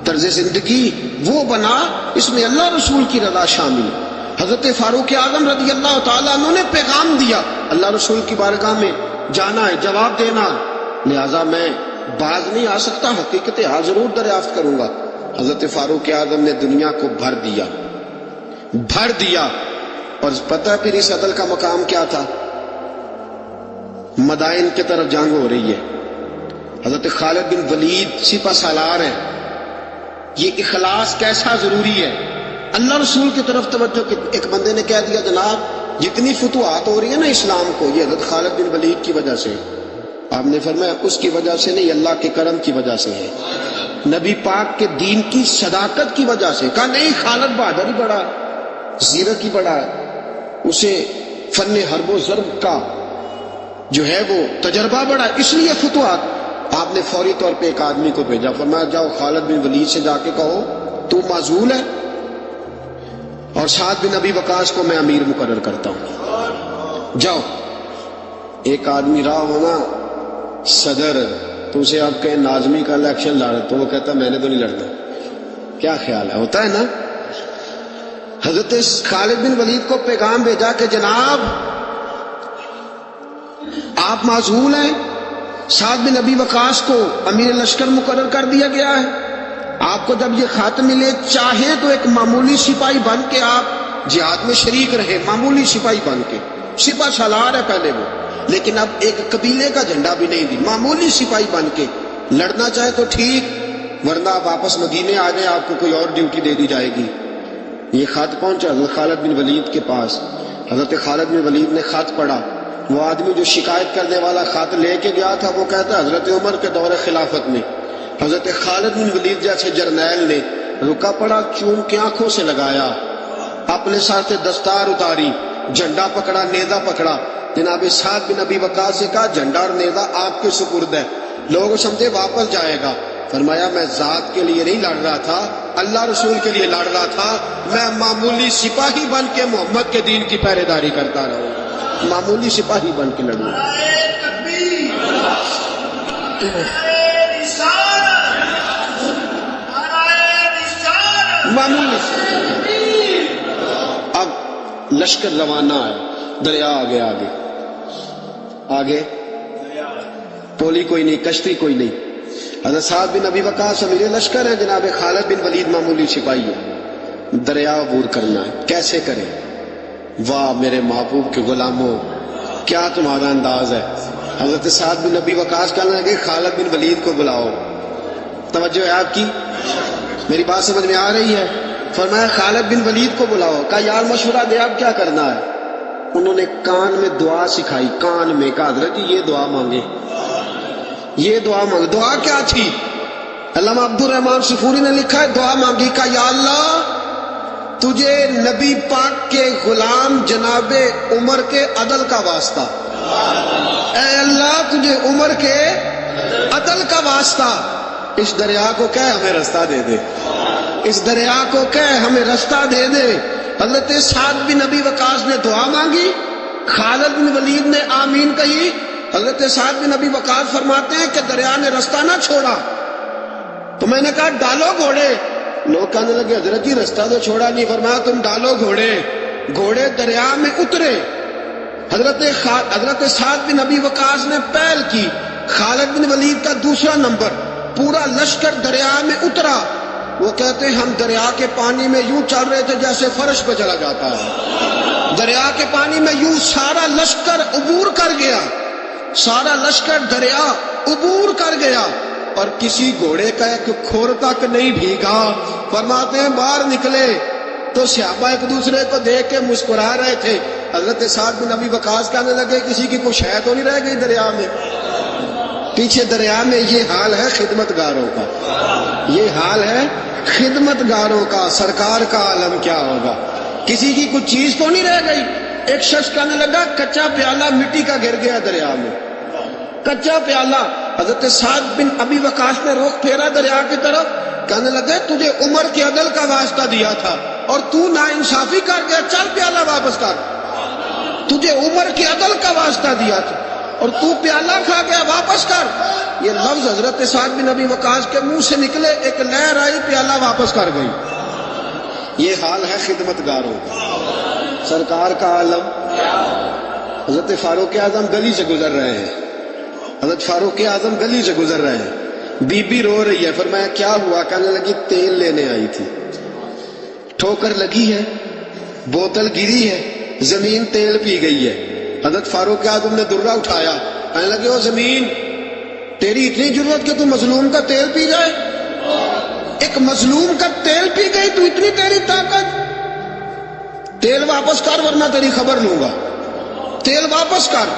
طرز زندگی وہ بنا اس میں اللہ رسول کی رضا شامل ہے۔ حضرت فاروق اعظم رضی اللہ تعالیٰ عنہ نے پیغام دیا، اللہ رسول کی بارگاہ میں جانا ہے، جواب دینا، لہذا میں باز نہیں آ سکتا، حقیقت حال ضرور دریافت کروں گا۔ حضرت فاروق اعظم نے دنیا کو بھر دیا، اور پتہ پھر اس عدل کا مقام کیا تھا؟ مدائن کی طرف جنگ ہو رہی ہے، حضرت خالد بن ولید سپہ سالار ہیں۔ یہ اخلاص کیسا ضروری ہے، اللہ رسول کی طرف توجہ۔ ایک بندے نے کہہ دیا جناب جتنی فتوحات ہو رہی ہے نا اسلام کو، یہ حضرت خالد بن ولید کی وجہ سے۔ آپ نے فرمایا اس کی وجہ سے نہیں، اللہ کے کرم کی وجہ سے ہے، نبی پاک کے دین کی صداقت کی وجہ سے۔ کہا نہیں، خالد بہادر ہی بڑا ہے، زیرک ہی بڑا ہے، اسے فن حرب و ضرب کا جو ہے وہ تجربہ بڑا ہے، اس لیے فتوحات۔ آپ نے فوری طور پہ ایک آدمی کو بھیجا، فرمایا جاؤ خالد بن ولید سے جا کے کہو تو معزول ہے، اور سعد بن ابی وقاص کو میں امیر مقرر کرتا ہوں، جاؤ۔ ایک آدمی رہا ہونا صدر، تو اسے آپ کہیں ناظمی کا الیکشن لڑ، تو وہ کہتا میں نے تو نہیں لڑنا۔ کیا خیال ہے؟ ہوتا ہے نا۔ حضرت خالد بن ولید کو پیغام بھیجا کہ جناب آپ معزول ہیں، سعد بن ابی وقاص کو امیر لشکر مقرر کر دیا گیا ہے، آپ کو جب یہ خط ملے چاہے تو ایک معمولی سپاہی بن کے آپ جہاد میں شریک رہے، معمولی سپاہی بن کے، سپہ سالار ہے پہلے وہ، لیکن اب ایک قبیلے کا جھنڈا بھی نہیں دی، معمولی سپاہی بن کے لڑنا چاہے تو ٹھیک، ورنہ آپ واپس مدینے آ جائیں، آپ کو کوئی اور ڈیوٹی دے دی جائے گی۔ یہ خط پہنچا حضرت خالد بن ولید کے پاس، حضرت خالد بن ولید نے خط پڑھا۔ وہ آدمی جو شکایت کرنے والا خط لے کے گیا تھا وہ کہتا ہے حضرت عمر کے دور خلافت میں حضرت خالد بن ولید جیسے جرنیل نے رکا پڑا، چوم کے آنکھوں سے لگایا، اپنے ساتھ دستار اتاری، جھنڈا پکڑا، نیزہ پکڑا، جناب سعد بن ابی وقاص سے کہا جھنڈا اور نیزہ آپ کے سپرد ہے۔ لوگ سمجھے واپس جائے گا، فرمایا میں ذات کے لیے نہیں لڑ رہا تھا، اللہ رسول کے لیے لڑ رہا تھا، میں معمولی سپاہی بن کے محمد کے دین کی پہرے داری کرتا رہا ہوں، معمولی سپاہی بن کے لڑوں۔ معمولی اب لشکر روانہ ہے، دریا آگے آگے آگے، پولی کوئی نہیں، کشتی کوئی نہیں۔ حضرت سعد بن ابی وقاص امیر لشکر ہے، جناب خالد بن ولید معمولی سپاہی ہے، دریا عبور کرنا ہے، کیسے کریں؟ واہ میرے محبوب کے غلاموں، کیا تمہارا انداز ہے۔ حضرت سعد بن ابی وقاص کہنے لگے خالد بن ولید کو بلاؤ۔ توجہ ہے آپ کی؟ میری بات سمجھ میں آ رہی ہے؟ فرمایا خالد بن ولید کو بلاؤ۔ کہا یار مشورہ دے، آپ کیا کرنا ہے؟ انہوں نے کان میں دعا سکھائی، کان میں کہا حضرت جی یہ دعا مانگے، یہ دعا مانگے۔ دعا کیا تھی؟ علامہ عبد الرحمن صفوری نے لکھا ہے دعا مانگی کا یا اللہ تجھے نبی پاک کے غلام جناب عمر کے عدل کا واسطہ، اے اللہ تجھے عمر کے عدل کا واسطہ اس دریا کو کہہ ہمیں رستہ دے دے، اس دریا کو کہہ ہمیں رستہ دے دے۔ حضرت سعد بن ابی وقاص نے دعا مانگی، خالد بن ولید نے آمین کہی۔ حضرت سعد بن ابی وقاص فرماتے ہیں کہ دریا نے رستہ نہ چھوڑا تو میں نے کہا ڈالو گھوڑے، لوگ کہنے لگے حضرت جی رستہ تو چھوڑا نہیں، فرمایا تم ڈالو گھوڑے، گھوڑے دریا میں اترے۔ حضرت سعد بن ابی وقاص نے پہل کی، خالد بن ولید کا دوسرا نمبر، پورا لشکر دریا میں اترا۔ وہ کہتے ہیں ہم دریا کے پانی میں یوں چل رہے تھے جیسے فرش پہ چلا جاتا ہے، دریا کے پانی میں یوں سارا لشکر عبور کر گیا، سارا لشکر دریا عبور کر گیا اور کسی گھوڑے کا ایک کھور تک نہیں بھیگا۔ فرماتے ہیں باہر نکلے تو صحابہ ایک دوسرے کو دیکھ کے مسکرا رہے تھے۔ حضرت سعد بن ابی وقاص کہنے لگے کسی کی کوئی شے تو نہیں رہ گئی دریا میں؟ پیچھے دریا میں یہ حال ہے خدمت گاروں کا، یہ حال ہے خدمت گاروں کا، سرکار کا عالم کیا ہوگا؟ کسی کی کچھ چیز تو نہیں رہ گئی۔ ایک شخص کہنے لگا کچا پیالہ مٹی کا گر گیا دریا میں، کچا پیالہ۔ حضرت سعد بن ابی وقاص نے رخ پھیرا دریا کی طرف، کہنے لگے تجھے عمر کے عدل کا واسطہ دیا تھا اور تو ناانصافی کر گیا، چل پیالہ واپس کر۔ تجھے عمر کے عدل کا واسطہ دیا تھا اور تو پیالہ کھا گیا، واپس کر۔ یہ لفظ حضرت سعد بن ابی وقاص کے منہ سے نکلے، ایک لہر آئی، پیالہ واپس کر گئی۔ یہ حال ہے خدمت گاروں کا، سرکار کا عالم۔ حضرت فاروق اعظم گلی سے گزر رہے ہیں، حضرت فاروق اعظم گلی سے گزر رہے ہیں، بی بی رو رہی ہے۔ فرمایا کیا ہوا؟ کہنے لگی تیل لینے آئی تھی، ٹھوکر لگی ہے، بوتل گری ہے، زمین تیل پی گئی ہے۔ حضرت فاروق اعظم نے درہ اٹھایا، کہنے لگے او زمین تیری اتنی ضرورت کہ تو مظلوم کا تیل پی جائے؟ ایک مظلوم کا تیل پی گئی تو اتنی تیری طاقت؟ تیل واپس کر ورنہ تیری خبر لوں گا، تیل واپس کر۔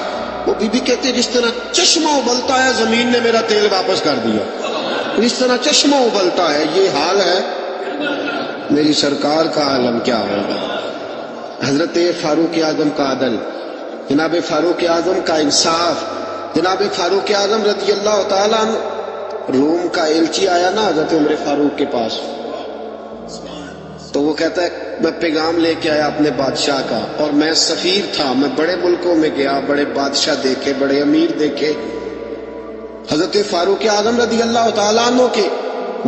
وہ بی بی کہتے جس طرح چشمہ ابلتا ہے زمین نے میرا تیل واپس کر دیا، جس طرح چشمہ ابلتا ہے۔ یہ حال ہے میری سرکار کا عالم کیا ہوگا؟ حضرت فاروق اعظم کا عدل، جناب فاروق اعظم کا انصاف، جناب فاروق اعظم رضی اللہ تعالیٰ عنہ۔ روم کا ایلچی آیا نا حضرت عمر فاروق کے پاس، تو وہ کہتا ہے میں پیغام لے کے آیا اپنے بادشاہ کا، اور میں سفیر تھا، میں بڑے ملکوں میں گیا، بڑے بادشاہ دیکھے، بڑے امیر دیکھے۔ حضرت فاروق اعظم رضی اللہ تعالیٰ عنہ کے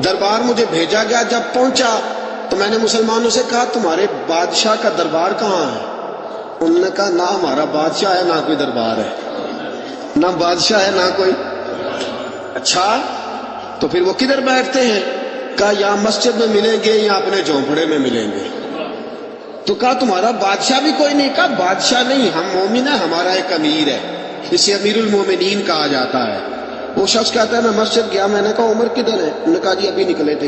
دربار مجھے بھیجا گیا۔ جب پہنچا تو میں نے مسلمانوں سے کہا تمہارے بادشاہ کا دربار کہاں ہے؟ انہوں نے کہا نہ ہمارا بادشاہ ہے نہ کوئی دربار ہے، نہ بادشاہ ہے نہ کوئی۔ اچھا تو پھر وہ کدھر بیٹھتے ہیں؟ کہا یا مسجد میں ملیں گے یا اپنے جھونپڑے میں ملیں گے۔ تو کہا تمہارا بادشاہ بھی کوئی نہیں؟ کہا بادشاہ نہیں، ہم مومن ہیں، ہمارا ایک امیر ہے، اسے امیر المومنین کہا جاتا ہے۔ وہ شخص کہتا ہے میں مسجد گیا، میں نے کہا عمر کدھر ہے؟ انہوں نے کہا جی ابھی نکلے تھے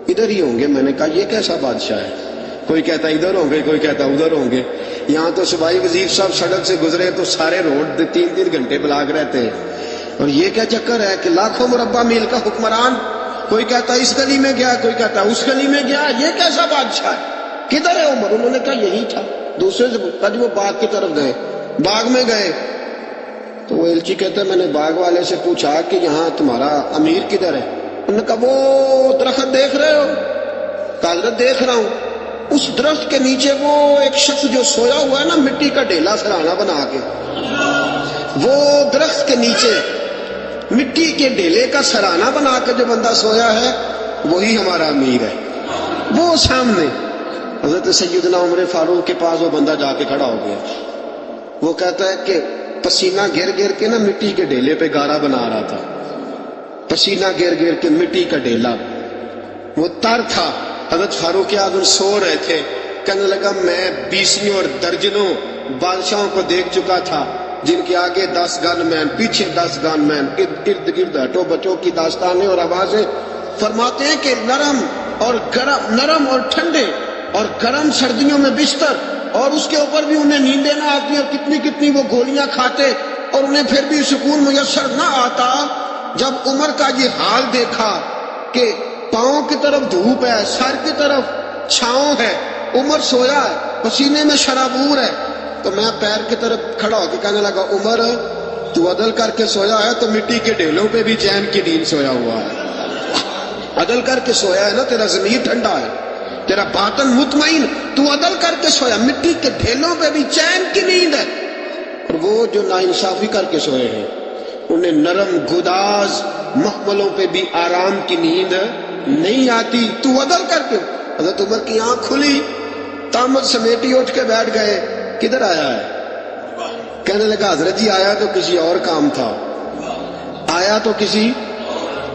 ادھر ہی ہوں گے۔ میں نے کہا یہ کیسا بادشاہ ہے؟ کوئی کہتا ادھر ہوں گے، کوئی کہتا ادھر ہوں گے۔ یہاں تو صوبائی وزیر صاحب سڑک سے گزرے تو سارے روڈ 3 گھنٹے بلاک رہتے ہیں، اور یہ کیا چکر ہے کہ لاکھوں مربع میل کا حکمران، کوئی کہتا اس گلی میں گیا، کوئی کہتا اس گلی میں گیا، یہ کیسا بادشاہ ہے؟ کدھر ہے عمر؟ انہوں نے کہا یہی تھا۔ دوسرے سے پوچھا جی وہ باغ کی طرف گئے، باغ میں گئے تو وہ ایلچی کہتا ہے میں نے باغ والے سے پوچھا کہ یہاں تمہارا امیر کدھر ہے؟ انہوں نے کہا وہ درخت دیکھ رہے ہو؟ کہا حضرت دیکھ رہا ہوں۔ اس درخت کے نیچے وہ ایک شخص جو سویا ہوا ہے نا مٹی کا ڈھیلا سرہانا بنا کے، وہ درخت کے نیچے مٹی کے ڈھیلے کا سرہانا بنا کے جو بندہ سویا ہے وہی ہمارا امیر ہے۔ وہ سامنے حضرت سیدنا عمر فاروق کے پاس وہ بندہ جا کے کھڑا ہو گیا۔ وہ کہتا ہے کہ پسینہ گر گر کے نا مٹی کے ڈھیلے پہ گارا بنا رہا تھا، پسینہ گر گر کے مٹی کا ڈھیلا، وہ تر تھا۔ حضرت فاروق اعظم سو رہے تھے، کہنے لگا میں 20 اور درجنوں بادشاہوں کو دیکھ چکا تھا جن کے آگے 10 گن مین، پیچھے 10 گن مین، ارد گرد ہٹو بچوں کی داستانیں اور آوازیں۔ فرماتے ہیں کہ نرم اور ٹھنڈے اور گرم سردیوں میں بستر اور اس کے اوپر بھی انہیں نیندیں نہ آتی اور کتنی کتنی وہ گولیاں کھاتے اور انہیں پھر بھی سکون میسر نہ آتا. جب عمر کا یہ حال دیکھا کہ پاؤں کی طرف دھوپ ہے، سر کی طرف چھاؤں ہے، عمر سویا ہے، پسینے میں شرابور ہے، تو میں پیر کی طرف کھڑا ہو کے کہنے لگا عمر تو عدل کر کے سویا ہے تو مٹی کے ڈھیلوں پہ بھی چین کی نیند سویا ہوا ہے. عدل کر کے سویا ہے نا، تیرا ضمیر ٹھنڈا ہے، تیرا باطن مطمئن، تو عدل کر کے سویا، مٹی کے ڈھیلوں پہ بھی چین کی نیند ہے. اور وہ جو ناانصافی کر کے سوئے ہیں انہیں نرم گداز محملوں پہ بھی آرام کی نیند نہیں آتی. تو عدل کر کے. حضرت عمر کی آنکھ کھلی، تامت سمیٹی اٹھ کے بیٹھ گئے. کدھر آیا ہے؟ کہنے لگا حضرت جی آیا تو کسی اور کام تھا، آیا تو کسی،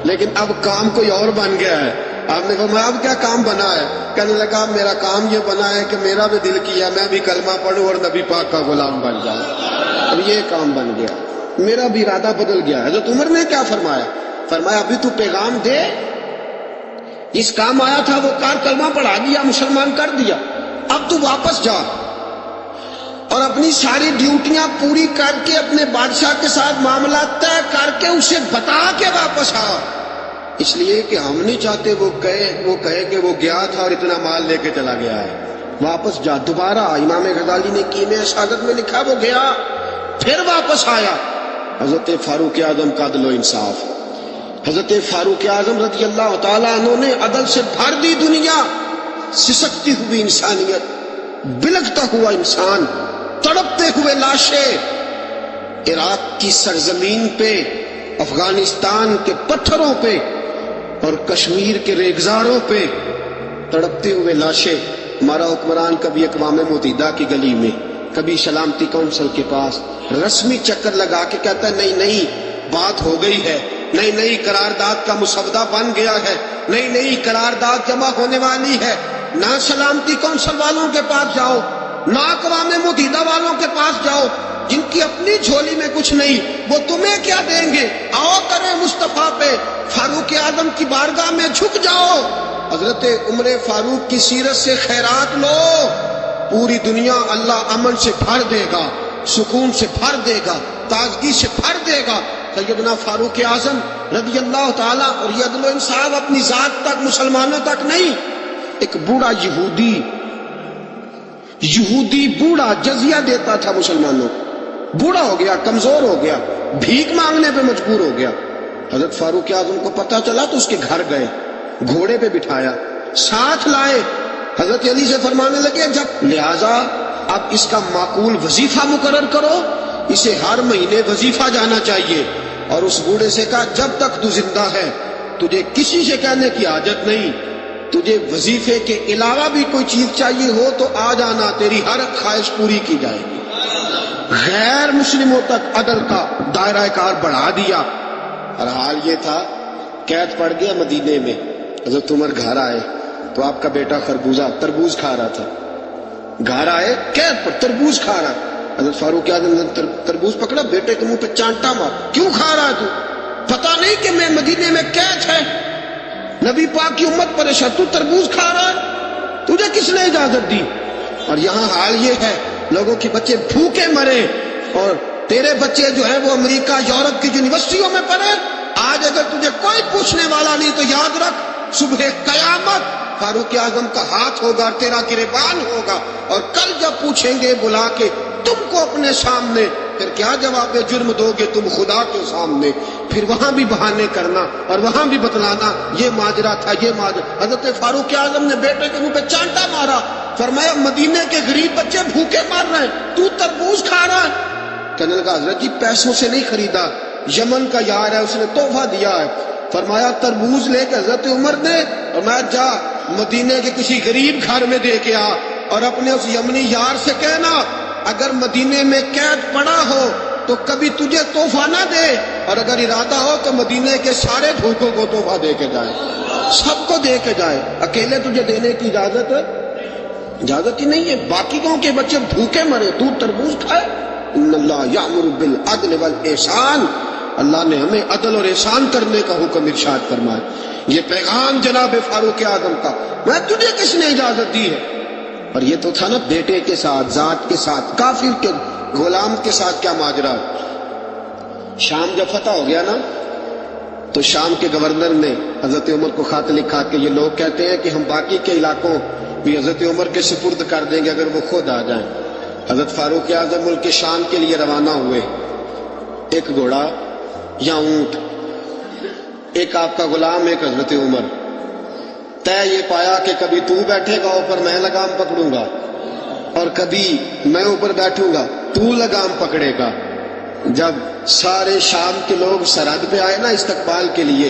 لیکن اب کام کوئی اور بن گیا ہے. آپ نے فرمایا اب کیا کام بنا ہے؟ کہنے لگا میرا کام یہ بنا ہے کہ میرا بھی دل کیا میں بھی کلمہ پڑھوں اور نبی پاک کا غلام بن جاؤں. اب یہ کام بن گیا، میرا بھی ارادہ بدل گیا. حضرت عمر نے کیا فرمایا؟ فرمایا ابھی تو پیغام دے، جس کام آیا تھا وہ کار کلمہ پڑھا دیا، مسلمان کر دیا، اب تو واپس جا اور اپنی ساری ڈیوٹیاں پوری کر کے اپنے بادشاہ کے ساتھ معاملہ طے کر کے اسے بتا کے واپس آ. اس لیے کہ ہم نہیں چاہتے وہ کہے کہ وہ گیا تھا اور اتنا مال لے کے چلا گیا ہے. واپس جا دوبارہ. امام غزالی نے کیمیا شہادت میں لکھا وہ گیا پھر واپس آیا. حضرت فاروق اعظم کا عدل و انصاف. حضرت فاروق اعظم رضی اللہ تعالیٰ عنہ نے عدل سے بھر دی دنیا. سسکتی ہوئی انسانیت، بلکتا ہوا انسان، تڑپتے ہوئے لاشیں عراق کی سرزمین پہ، افغانستان کے پتھروں پہ اور کشمیر کے ریگزاروں پہ تڑپتے ہوئے لاشیں. ہمارا حکمران کبھی اقوام متحدہ کی گلی میں، کبھی سلامتی کونسل کے پاس رسمی چکر لگا کے کہتا ہے نہیں نہیں بات ہو گئی ہے، نہیں نہیں قرارداد کا مسودہ بن گیا ہے، نہیں نہیں قرارداد جمع ہونے والی ہے. نہ سلامتی کونسل والوں کے پاس جاؤ، نہ اقوام متحدہ والوں کے پاس جاؤ، جن کی اپنی جھولی میں کچھ نہیں، وہ تمہیں کیا دیں گے؟ آؤ کریں مصطفیٰ پہ فاروق اعظم کی بارگاہ میں جھک جاؤ. حضرت عمر فاروق کی سیرت سے خیرات لو، پوری دنیا اللہ امن سے بھر دے گا، سکون سے بھر دے گا، تازگی سے بھر دے گا. سیدنا فاروق اعظم رضی اللہ تعالیٰ. اور یہ عدل و انصاف اپنی ذات تک، مسلمانوں تک نہیں. ایک بوڑھا یہودی بوڑھا جزیہ دیتا تھا مسلمانوں کو، بوڑھا ہو گیا، کمزور ہو گیا، بھیک مانگنے پہ مجبور ہو گیا. حضرت فاروق اعظم کو پتہ چلا تو اس کے گھر گئے، گھوڑے پہ بٹھایا، ساتھ لائے. حضرت علی سے فرمانے لگے جب لہذا اب اس کا معقول وظیفہ مقرر کرو، اسے ہر مہینے وظیفہ جانا چاہیے. اور اس بوڑھے سے کہا جب تک تو زندہ ہے تجھے کسی سے کہنے کی حاجت نہیں، تجھے وظیفے کے علاوہ بھی کوئی چیز چاہیے ہو تو آ جانا، تیری ہر خواہش پوری کی جائے گی. غیر مسلموں تک عدل کا دائرہ کار بڑھا دیا. اور حال یہ تھا قید پڑ گیا مدینے میں. حضرت عمر گھر آئے تو آپ کا بیٹا خربوزہ تربوز کھا رہا تھا. گھر آئے قید پر تربوز کھا رہا. حضرت فاروق اعظم نے تربوز پکڑا، بیٹے کے منہ پہ چانٹا مار. کیوں کھا رہا ہے تو؟ پتہ نہیں کہ میں مدینے میں قید ہے، نبی پاک کی امت پریشان، تو تربوز کھا رہا ہے، تجھے کس نے اجازت دی؟ اور یہاں حال یہ ہے لوگوں کے بچے بھوکے مرے اور تیرے بچے جو ہیں وہ امریکہ یورپ کی یونیورسٹیوں میں پڑھے. آج اگر تجھے کوئی پوچھنے والا نہیں تو یاد رکھ صبح قیامت فاروق اعظم کا ہاتھ ہوگا، تیرا گریبان ہوگا. اور کل جب پوچھیں گے بلا کے تم کو اپنے سامنے، پھر کیا جواب جرم دو گے تم خدا کے سامنے؟ پھر وہاں بھی بہانے کرنا اور وہاں بھی بتلانا یہ ماجرا تھا، یہ ماجرا. حضرت فاروق اعظم نے بیٹے کے منہ پہ چانٹا مارا. فرمایا مدینے کے غریب بچے بھوکے مر رہے ہیں، تو تربوز کھا رہا ہے. کہنے لگا حضرت جی پیسوں سے نہیں خریدا، یمن کا یار ہے اس نے تحفہ دیا ہے. فرمایا تربوز لے کے حضرت عمر نے، اور میں جا مدینے کے کسی غریب گھر میں دے کے آ اور اپنے اس یمنی یار سے کہنا اگر مدینے میں قید پڑا ہو تو کبھی تجھے تحفہ نہ دے، اور اگر ارادہ ہو تو مدینے کے سارے بھوکوں کو تحفہ دے کے جائے، سب کو دے کے جائے. اکیلے تجھے دینے کی اجازت ہی نہیں ہے. باقیوں کے بچے بھوکے مرے، تو تربوز کھائے. ان اللہ یامر بالعدل والاحسان، اللہ نے ہمیں عدل اور احسان کرنے کا حکم ارشاد فرمایا. یہ پیغام جناب فاروق اعظم کا، میں تجھے کس نے اجازت دی ہے؟ اور یہ تو تھا نا بیٹے کے ساتھ، ذات کے ساتھ، کافر کے غلام کے ساتھ کیا ماجرا۔ شام جب فتح ہو گیا نا تو شام کے گورنر نے حضرت عمر کو خط لکھا کہ یہ لوگ کہتے ہیں کہ ہم باقی کے علاقوں بھی حضرت عمر کے سپرد کر دیں گے اگر وہ خود آ جائیں۔ حضرت فاروق اعظم ملک شام کے لیے روانہ ہوئے، ایک گھوڑا یا اونٹ، ایک آپ کا غلام، ایک حضرت عمر۔ طے یہ پایا کہ کبھی تو بیٹھے گا اوپر میں لگام پکڑوں گا، اور کبھی میں اوپر بیٹھوں گا تو لگام پکڑے گا۔ جب سارے شام کے لوگ سرحد پہ آئے نا استقبال کے لیے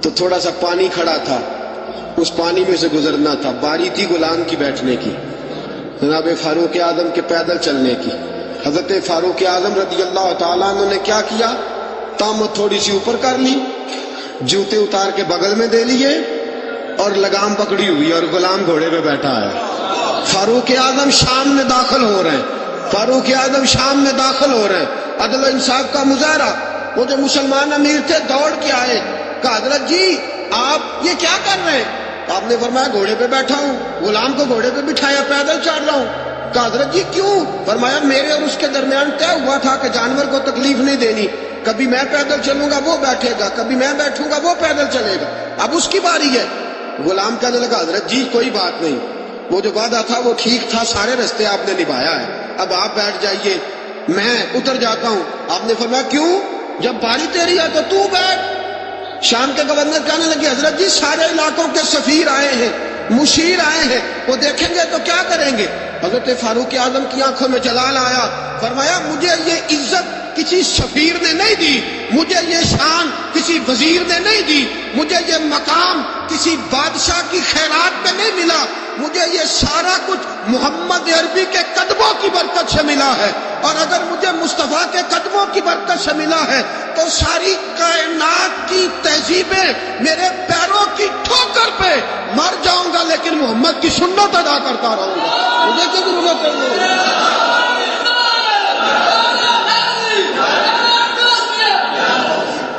تو تھوڑا سا پانی کھڑا تھا، اس پانی میں سے گزرنا تھا، باری تھی غلام کی بیٹھنے کی، جناب فاروق اعظم کے پیدل چلنے کی۔ حضرت فاروق اعظم رضی اللہ تعالیٰ عنہ نے کیا کیا، تامت تھوڑی سی اوپر کر لی، جوتے اتار کے بغل میں دے لیے اور لگام پکڑی ہوئی اور غلام گھوڑے پہ بیٹھا ہے۔ فاروق اعظم شام میں داخل ہو رہے ہیں، فاروق اعظم شام میں داخل ہو رہے ہیں۔ عدل و انصاف کا مظاہرہ، وہ جو مسلمان امیر تھے دوڑ کے آئے، کہا حضرت جی آپ یہ کیا کر رہے ہیں؟ آپ نے فرمایا گھوڑے پہ بیٹھا ہوں، غلام کو گھوڑے پہ بٹھایا، پیدل چل رہا ہوں۔ کہا حضرت جی کیوں؟ فرمایا میرے اور اس کے درمیان طے ہوا تھا کہ جانور کو تکلیف نہیں دینی، کبھی میں پیدل چلوں گا وہ بیٹھے گا، کبھی میں بیٹھوں گا وہ پیدل چلے گا، اب اس کی باری ہے۔ غلام کہنے لگا حضرت جی کوئی بات نہیں، وہ جو وعدہ تھا وہ ٹھیک تھا، سارے رستے آپ نے نبھایا ہے، اب آپ بیٹھ جائیے، میں اتر جاتا ہوں۔ آپ نے فرمایا کیوں؟ جب باری تیری ہے تو بیٹھ۔ شام کے گورنر کہنے لگے حضرت جی سارے علاقوں کے سفیر آئے ہیں، مشیر آئے ہیں، وہ دیکھیں گے تو کیا کریں گے؟ حضرت فاروق اعظم کی آنکھوں میں جلال آیا، فرمایا مجھے یہ عزت کسی سفیر نے نہیں دی، مجھے یہ شان کسی وزیر نے نہیں دی، مجھے یہ مقام کسی بادشاہ کی خیرات میں نہیں ملا، مجھے یہ سارا کچھ محمد عربی کے قدموں کی برکت سے ملا ہے، اور اگر مجھے مصطفیٰ کے قدموں کی برکت سے ملا ہے تو ساری کائنات کی تہذیبیں میرے پیروں کی ٹھوکر پہ مر جاؤں گا لیکن محمد کی سنت ادا کرتا رہوں گا، مجھے کیا ضرورت ہے؟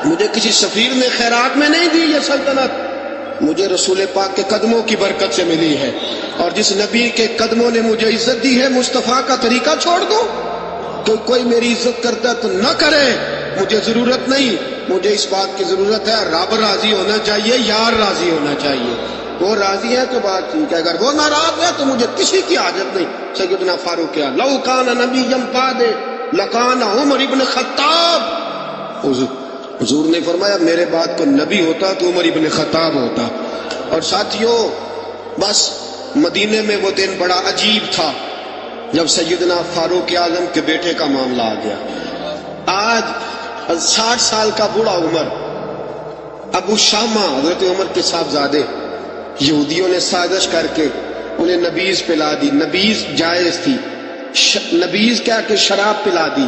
مجھے کسی سفیر نے خیرات میں نہیں دی یہ سلطنت، مجھے رسول پاک کے قدموں کی برکت سے ملی ہے، اور جس نبی کے قدموں نے مجھے عزت دی ہے مصطفیٰ کا طریقہ چھوڑ دو؟ تو کوئی میری عزت کرتا تو نہ کرے، مجھے ضرورت نہیں، مجھے اس بات کی ضرورت ہے رب راضی ہونا چاہیے، یار راضی ہونا چاہیے، وہ راضی ہے تو بات ٹھیک ہے، اگر وہ ناراض ہے تو مجھے کسی کی حاجت نہیں۔ سیدنا فاروق لو کان نبی بعد لکان عمر ابن خطاب، حضور نے فرمایا میرے بعد کو نبی ہوتا تو عمر ابن خطاب ہوتا۔ اور ساتھیوں بس مدینے میں وہ دن بڑا عجیب تھا جب سیدنا فاروق اعظم کے بیٹے کا معاملہ آ گیا۔ آج 60 سال کا بوڑھا عمر، ابو شامہ حضرت عمر کے صاحبزادے، یہودیوں نے سازش کر کے انہیں نبیذ پلا دی، نبیذ جائز تھی، نبیذ کیا کہ شراب پلا دی،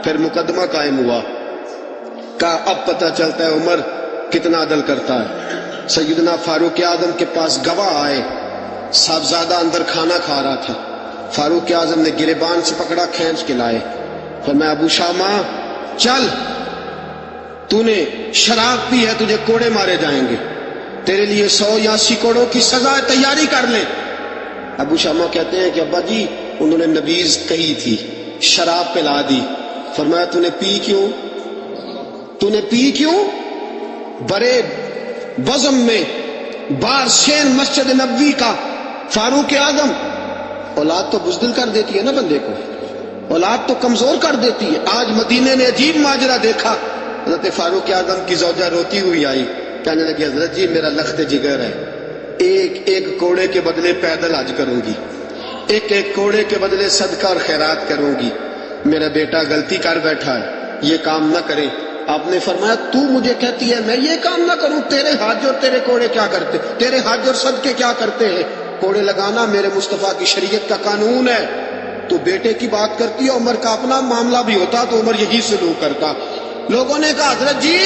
پھر مقدمہ قائم ہوا، کہا اب پتہ چلتا ہے عمر کتنا عدل کرتا ہے۔ سیدنا فاروق اعظم کے پاس گواہ آئے، صاحبزادہ اندر کھانا کھا رہا تھا، فاروق اعظم نے گریبان سے پکڑا، کھینچ کے لائے، فرمایا ابو شامہ چل، تو نے شراب پی ہے، تجھے کوڑے مارے جائیں گے، تیرے لیے 100 یا 80 کوڑوں کی سزا تیاری کر لے۔ ابو شامہ کہتے ہیں کہ ابا جی انہوں نے نبیذ کہی تھی، شراب پلا دی، فرمایا تو نے پی کیوں؟ تو نے پی کیوں؟ بڑے بزم میں بار شین مسجد نبوی کا فاروق اعظم، اولاد تو بزدل کر دیتی ہے نا بندے کو، اولاد تو کمزور کر دیتی ہے۔ آج مدینے نے عجیب ماجرا دیکھا، حضرت فاروق اعظم کی زوجہ روتی ہوئی آئی، کہنے لگی حضرت جی میرا لخت جگر ہے، ایک ایک کوڑے کے بدلے پیدل حج کروں گی، ایک ایک کوڑے کے بدلے صدقہ اور خیرات کروں گی، میرا بیٹا غلطی کر بیٹھا ہے، یہ کام نہ کرے۔ آپ نے فرمایا تو مجھے کہتی ہے میں یہ کام نہ کروں؟ تیرے حج اور تیرے کوڑے کیا کرتے، تیرے حج اور صدقے کیا کرتے ہیں؟ کوڑے لگانا میرے مصطفیٰ کی شریعت کا قانون ہے۔ تو بیٹے کی بات کرتی ہے، عمر کا اپنا معاملہ بھی ہوتا تو عمر یہی سلوک کرتا۔ لوگوں نے کہا حضرت جی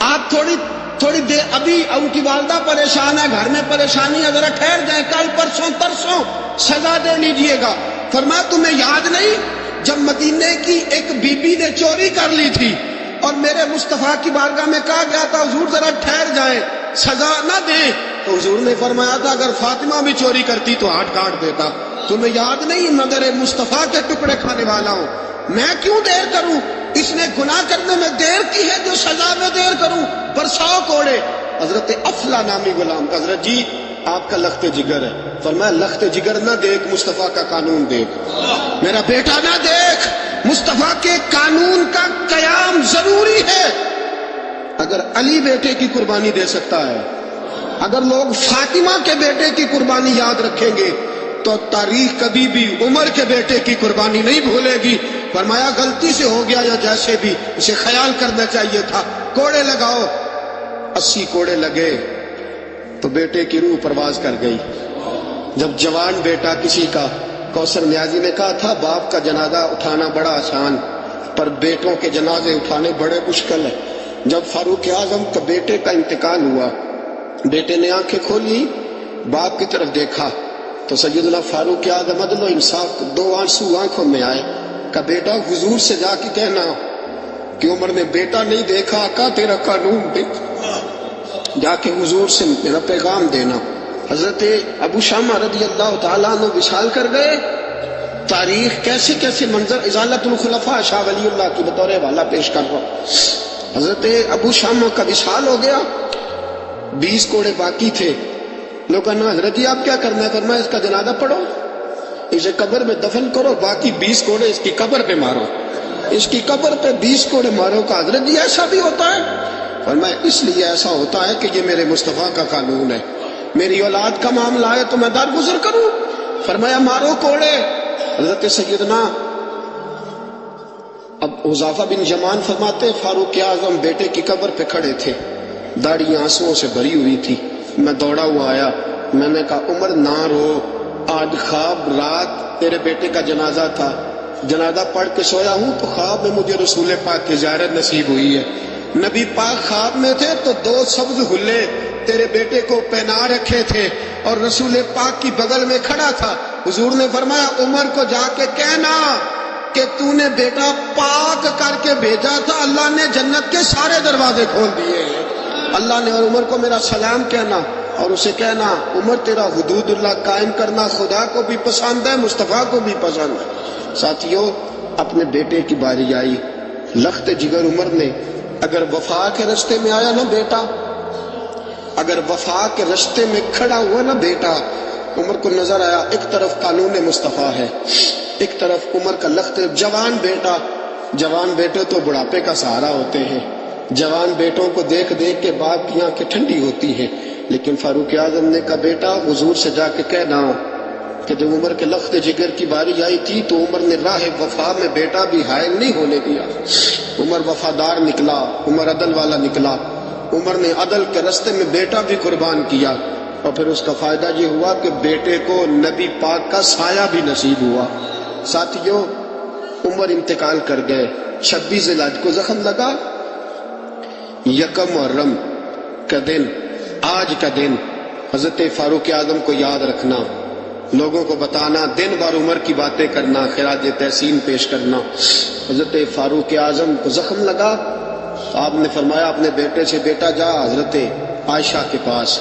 آپ تھوڑی دیر، ابھی ان کی والدہ پریشان ہے، گھر میں پریشانی ہے، ذرا ٹھہر جائیں، کل پرسوں ترسوں سزا دے لیجئے گا۔ فرمایا تمہیں یاد نہیں جب مدینے کی ایک بی بی نے چوری کر لی تھی اور میرے مصطفیٰ کی بارگاہ میں کہا گیا تھا حضور ذرا ٹھہر جائیں، سزا نہ دیں، تو حضور نے فرمایا تھا اگر فاطمہ بھی چوری کرتی تو ہاتھ کاٹ دیتا. تمہیں یاد نہیں مگر مصطفیٰ کے ٹکڑے کھانے والا ہوں, میں کیوں دیر کروں؟ اس نے گناہ کرنے میں دیر کی ہے جو سزا میں دیر کروں. برساؤ کوڑے. حضرت افلا نامی غلام, حضرت جی آپ کا لخت جگر ہے. فرمایا لخت جگر نہ دیکھ, مصطفیٰ کا قانون دیکھ. میرا بیٹا نہ دیکھ, مصطفیٰ کے قانون کا قیام ضروری ہے. اگر علی بیٹے کی قربانی دے سکتا ہے, اگر لوگ فاطمہ کے بیٹے کی قربانی یاد رکھیں گے تو تاریخ کبھی بھی عمر کے بیٹے کی قربانی نہیں بھولے گی. فرمایا غلطی سے ہو گیا یا جیسے بھی, اسے خیال کرنا چاہیے تھا. کوڑے لگاؤ. 80 کوڑے لگے تو بیٹے کی روح پرواز کر گئی. جب جوان بیٹا کسی کا, کوثر نیازی نے کہا تھا باپ کا جنازہ اٹھانا بڑا آسان, پر بیٹوں کے جنازے اٹھانے بڑے مشکل ہے. جب فاروق اعظم کا بیٹے کا انتقال ہوا, بیٹے نے آنکھیں کھولی, باپ کی طرف دیکھا تو سیدنا فاروق اعظم عدل و انصاف, 2 آنسو آنکھوں میں آئے. کہ بیٹا حضور سے جا کے کہنا کہ عمر نے بیٹا نہیں دیکھا, آقا تیرا قانون دیکھ, جا کے حضور سے میرا پیغام دینا. حضرت ابو شامہ رضی اللہ تعالیٰ عنہ وصال کر گئے. تاریخ کیسے کیسے منظر ازالت الخلفاء شاہ ولی اللہ کی بطور والا پیش کر رہا ہوں. حضرت ابو شامہ کا وصال ہو گیا, 20 کوڑے باقی تھے. لوگ کہنا حضرت جی آپ کیا کرنا ہے؟ فرمایا اس کا جنازہ پڑھو, اسے قبر میں دفن کرو, باقی 20 کوڑے اس کی قبر پہ مارو, اس کی قبر پہ 20 کوڑے مارو. کا حضرت جی ایسا بھی ہوتا ہے؟ فرمایا اس لیے ایسا ہوتا ہے کہ یہ میرے مصطفیٰ کا قانون ہے. میری اولاد کا معاملہ ہے تو میں درگزر کروں. فرمایا مارو کوڑے. حضرت سیدنا اب حذیفہ بن یمان فرماتے فاروق اعظم بیٹے کی قبر پہ کھڑے تھے, داڑھی آنسوؤں سے بھری ہوئی تھی. میں دوڑا ہوا آیا, میں نے کہا عمر نہ رو, آج خواب رات تیرے بیٹے کا جنازہ تھا, جنازہ پڑھ کے سویا ہوں تو خواب میں مجھے رسول پاک کی زیارت نصیب ہوئی ہے. نبی پاک خواب میں تھے تو 2 سبز حلے تیرے بیٹے کو پہنا رکھے تھے اور رسول پاک کی بغل میں کھڑا تھا. حضور نے فرمایا عمر کو جا کے کہنا کہ تو نے بیٹا پاک کر کے بھیجا تھا, اللہ نے جنت کے سارے دروازے کھول دیے. اللہ نے اور عمر کو میرا سلام کہنا اور اسے کہنا عمر تیرا حدود اللہ قائم کرنا خدا کو بھی پسند ہے, مصطفیٰ کو بھی پسند ہے. ساتھیوں اپنے بیٹے کی باری آئی. لخت جگر عمر نے اگر وفا کے رستے میں آیا نا بیٹا, اگر وفا کے رستے میں کھڑا ہوا نا بیٹا, عمر کو نظر آیا ایک طرف قانون مصطفیٰ ہے, ایک طرف عمر کا لخت. جوان بیٹا, جوان بیٹے تو بڑھاپے کا سہارا ہوتے ہیں, جوان بیٹوں کو دیکھ دیکھ کے باپ کی آنکھیں ٹھنڈی ہوتی ہیں. لیکن فاروق اعظم نے کہا بیٹا حضور سے جا کے کہنا کہ جب عمر کے لخت جگر کی باری آئی تھی تو عمر نے راہ وفا میں بیٹا بھی حائل نہیں ہونے دیا. عمر وفادار نکلا, عمر عدل والا نکلا, عمر نے عدل کے رستے میں بیٹا بھی قربان کیا اور پھر اس کا فائدہ یہ ہوا کہ بیٹے کو نبی پاک کا سایہ بھی نصیب ہوا. ساتھیوں عمر انتقال کر گئے. 26 ذی الحج کو زخم لگا. 1 محرم کا دن, آج کا دن حضرت فاروق اعظم کو یاد رکھنا, لوگوں کو بتانا, دن بار عمر کی باتیں کرنا, خراج تحسین پیش کرنا. حضرت فاروق اعظم کو زخم لگا, آپ نے فرمایا اپنے بیٹے سے بیٹا جا حضرت عائشہ کے پاس,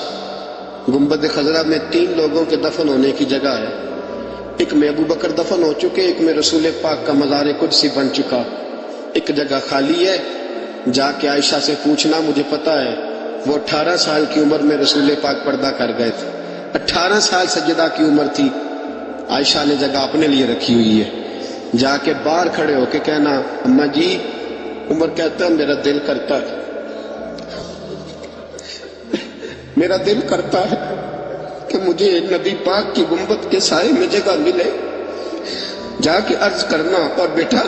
گنبد خضرا میں 3 لوگوں کے دفن ہونے کی جگہ ہے. ایک میں ابو بکر دفن ہو چکے, ایک میں رسول پاک کا مزار قدسی بن چکا, ایک جگہ خالی ہے. جا کے عائشہ سے پوچھنا, مجھے پتا ہے وہ 18 سال کی عمر میں رسول پاک پردہ کر گئے تھے, 18 سال سجدہ کی عمر تھی. عائشہ نے جگہ اپنے لیے رکھی ہوئی ہے. جا کے باہر کھڑے ہو کے کہنا اماں جی, عمر کہتا ہے میرا دل کرتا ہے, میرا دل کرتا ہے کہ مجھے نبی پاک کی گنبد کے سائے میں جگہ ملے. جا کے عرض کرنا اور بیٹا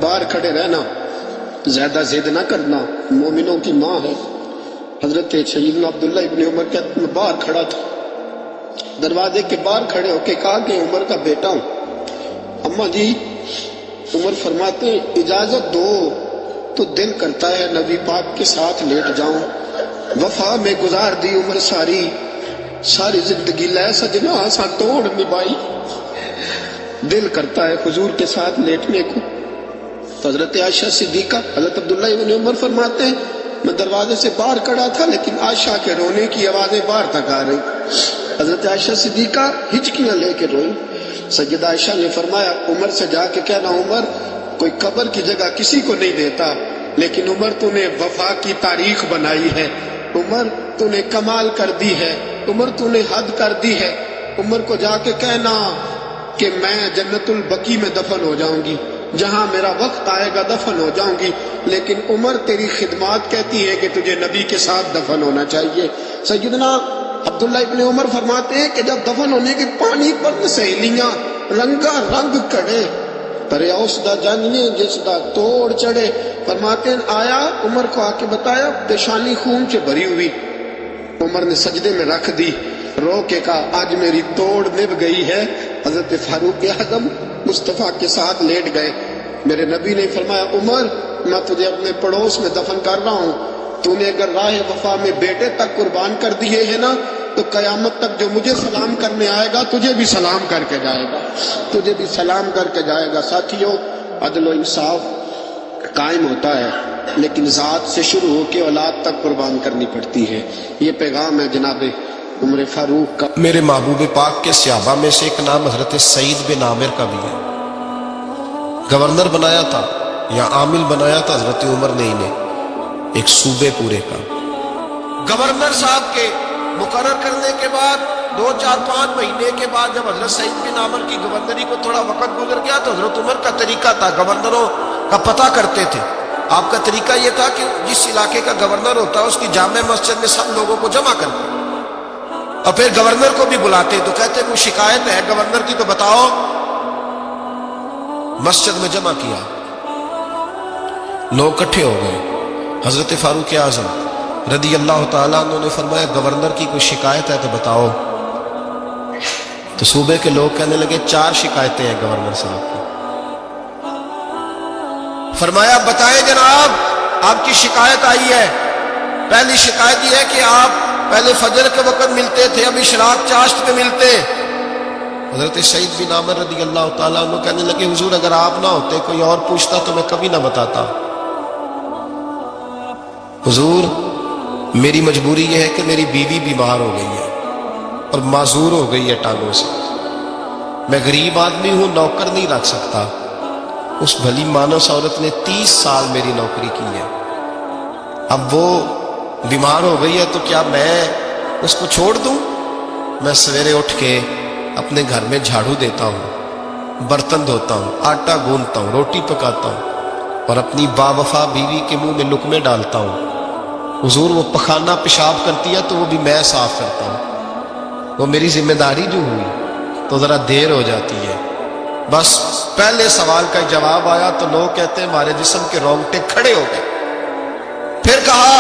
باہر کھڑے رہنا, زیادہ ضد نہ کرنا, مومنوں کی ماں ہے. حضرت سیدنا عبداللہ ابن عمر کہتے میں باہر کھڑا تھا, دروازے کے باہر کھڑے ہو کے کہا کہ عمر کا بیٹا ہوں. اماں جی, عمر فرماتے ہیں اجازت دو تو دل کرتا ہے نبی پاک کے ساتھ لیٹ جاؤں. وفا میں گزار دی عمر ساری, ساری زندگی لے سجنا آسا توڑ نبھائی, دل کرتا ہے حضور کے ساتھ لیٹنے کو. حضرت عائشہ صدیقہ, حضرت عبداللہ ابن عمر فرماتے ہیں میں دروازے سے باہر کھڑا تھا لیکن عائشہ کے رونے کی آوازیں باہر تک آ رہی. حضرت عائشہ صدیقہ ہچکیاں لے کے روئی. سیدہ عائشہ نے فرمایا عمر سے جا کے کہنا عمر کوئی قبر کی جگہ کسی کو نہیں دیتا، لیکن عمر تو نے وفا کی تاریخ بنائی ہے، عمر تو نے کمال کر دی ہے، عمر تو نے حد کر دی ہے. عمر کو جا کے کہنا کہ میں جنت البقیع میں دفن ہو جاؤں گی، جہاں میرا وقت آئے گا دفن ہو جاؤں گی، لیکن عمر تیری خدمات کہتی ہے کہ تجھے نبی کے ساتھ دفن ہونا چاہیے. سیدنا عبداللہ ابن عمر فرماتے ہیں کہ جب دفن ہونے کی پانی پر سہیلیاں رنگا رنگ کڑے ترے اس دا جانیے جس دا توڑ چڑھے، فرماتے ہیں آیا عمر کو آ کے بتایا پیشانی خون سے بھری ہوئی. عمر نے سجدے میں رکھ دی، رو کے کہا آج میری توڑ نبھ گئی ہے. حضرت فاروق اعظم مصطفیٰ کے ساتھ لیٹ گئے. میرے نبی نے فرمایا عمر میں تجھے اپنے پڑوس میں دفن کر رہا ہوں، تو نے اگر راہ وفا میں بیٹے تک قربان کر دیے ہیں نا تو قیامت تک جو مجھے سلام کرنے آئے گا تجھے بھی سلام کر کے جائے گا، تجھے بھی سلام کر کے جائے گا. ساتھیوں عدل و انصاف قائم ہوتا ہے لیکن ذات سے شروع ہو کے اولاد تک قربان کرنی پڑتی ہے. یہ پیغام ہے جناب عمر فاروق کا. میرے محبوب پاک کے صحابہ میں سے ایک نام حضرت سعید بن عامر کا بھی ہے. گورنر بنایا تھا یا عامل بنایا تھا حضرت عمر نے انہیں، ایک صوبے پورے کا. گورنر صاحب کے مقرر کرنے کے بعد 2-4-5 مہینے کے بعد جب حضرت سعید بن عامر کی گورنری کو تھوڑا وقت گزر گیا تو حضرت عمر کا طریقہ تھا، گورنروں کا پتہ کرتے تھے. آپ کا طریقہ یہ تھا کہ جس علاقے کا گورنر ہوتا ہے اس کی جامع مسجد میں سب لوگوں کو جمع کرتے اور پھر گورنر کو بھی بلاتے تو کہتے کوئی شکایت ہے گورنر کی تو بتاؤ. مسجد میں جمع کیا، لوگ اکٹھے ہو گئے. حضرت فاروق اعظم رضی اللہ تعالیٰ عنہ نے فرمایا گورنر کی کوئی شکایت ہے تو بتاؤ. تو صوبے کے لوگ کہنے لگے 4 شکایتیں ہیں گورنر صاحب کو. فرمایا بتائیں جناب آپ کی شکایت آئی ہے. پہلی شکایت یہ ہے کہ آپ پہلے فجر کے وقت ملتے تھے اب اشراق چاشت پہ ملتے. حضرت سعید بن عامر رضی اللہ تعالیٰ عنہ کہنے لگے حضور اگر آپ نہ ہوتے کوئی اور پوچھتا تو میں کبھی نہ بتاتا. حضور میری مجبوری یہ ہے کہ میری بیوی بیمار ہو گئی ہے اور معذور ہو گئی ہے ٹانگوں سے. میں غریب آدمی ہوں، نوکر نہیں رکھ سکتا. اس بھلی مانس عورت نے 30 سال میری نوکری کی ہے. اب وہ بیمار ہو گئی ہے تو کیا میں اس کو چھوڑ دوں؟ میں سویرے اٹھ کے اپنے گھر میں جھاڑو دیتا ہوں، برتن دھوتا ہوں، آٹا گوندتا ہوں، روٹی پکاتا ہوں اور اپنی باوفا بیوی کے منہ میں لقمے ڈالتا ہوں. حضور وہ پخانہ پیشاب کرتی ہے تو وہ بھی میں صاف کرتا ہوں. وہ میری ذمہ داری جو ہوئی تو ذرا دیر ہو جاتی ہے. بس پہلے سوال کا جواب آیا تو لوگ کہتے ہیں ہمارے جسم کے رونگٹے کھڑے ہو گئے. پھر کہا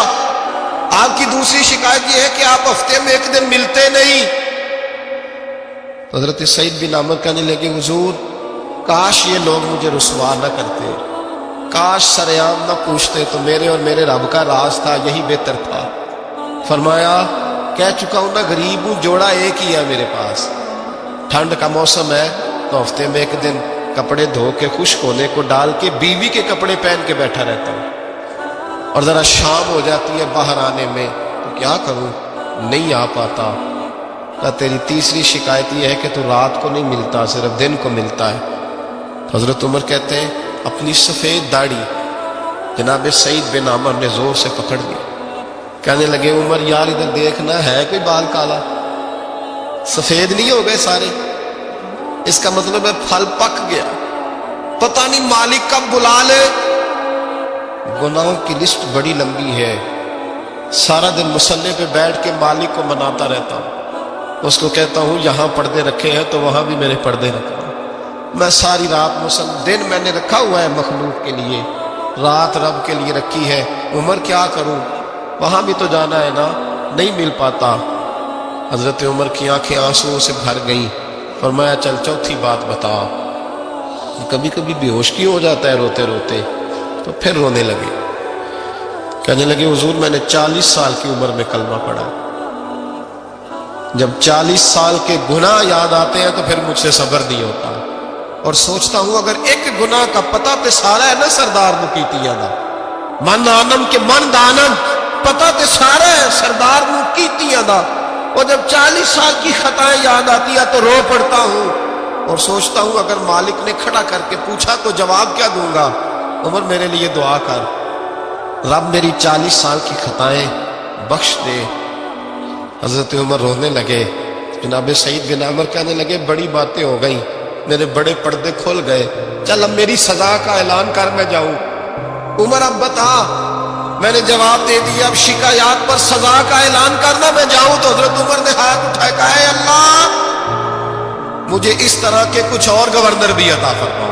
آپ کی دوسری شکایت یہ ہے کہ آپ ہفتے میں 1 دن ملتے نہیں. حضرت سعید بن عامر کہنے لگے حضور کاش یہ لوگ مجھے رسوا نہ کرتے، کاش سریعام نہ پوچھتے تو میرے اور میرے رب کا راز تھا یہی بہتر تھا. فرمایا کہہ چکا ہوں نا غریب ہوں، جوڑا ایک ہی ہے میرے پاس. ٹھنڈ کا موسم ہے تو ہفتے میں 1 دن کپڑے دھو کے خشک ہونے کو ڈال کے بیوی کے کپڑے پہن کے بیٹھا رہتا ہوں اور ذرا شام ہو جاتی ہے باہر آنے میں تو کیا کروں نہیں آ پاتا. تیری تیسری شکایت یہ ہے کہ تو رات کو نہیں ملتا صرف دن کو ملتا ہے. حضرت عمر کہتے ہیں اپنی سفید داڑھی جناب سعید بن عامر نے زور سے پکڑ لی. کہنے لگے عمر یار ادھر دیکھنا ہے کوئی بال کالا، سفید نہیں ہو گئے سارے؟ اس کا مطلب ہے پھل پک گیا، پتہ نہیں مالک کب بلا لے. گناہوں کی لسٹ بڑی لمبی ہے. سارا دن مصلے پہ بیٹھ کے مالک کو مناتا رہتا ہوں، اس کو کہتا ہوں یہاں پردے رکھے ہیں تو وہاں بھی میرے پردے رکھنا. میں ساری رات دن میں نے رکھا ہوا ہے مخلوق کے لیے، رات رب کے لیے رکھی ہے. عمر کیا کروں، وہاں بھی تو جانا ہے نا، نہیں مل پاتا. حضرت عمر کی آنکھیں آنسوؤں سے بھر گئیں. فرمایا چل چوتھی بات بتا. کبھی کبھی بے ہوش کی ہو جاتا ہے روتے روتے. تو پھر رونے لگے. کہنے لگے حضور میں نے 40 سال کی عمر میں کلمہ پڑھا. جب 40 سال کے گناہ یاد آتے ہیں تو پھر مجھ سے صبر نہیں ہوتا اور سوچتا ہوں اگر ایک گناہ کا پتہ تے سارا ہے نا سردار مکیتیا دا من آنم کے من دانم پتہ تے سارا ہے سردار نو کیتیاں دا، اور جب 40 سال کی خطائیں یاد آتی ہیں تو رو پڑتا ہوں اور سوچتا ہوں اگر مالک نے کھڑا کر کے پوچھا تو جواب کیا دوں گا؟ عمر میرے لیے دعا کر، رب میری 40 سال کی خطائیں بخش دے۔ حضرت عمر رونے لگے، جناب سعید بن عمر کہنے لگے بڑی باتیں ہو گئیں، میرے بڑے پردے کھل گئے، چل اب میری سزا کا اعلان کر میں جاؤں۔ عمر اب بتا، میں نے جواب دے دیا، اب شکایات پر سزا کا اعلان کرنا میں جاؤں؟ تو حضرت عمر نے ہاتھ اٹھائے، کہا اے اللہ مجھے اس طرح کے کچھ اور گورنر بھی عطا فرما۔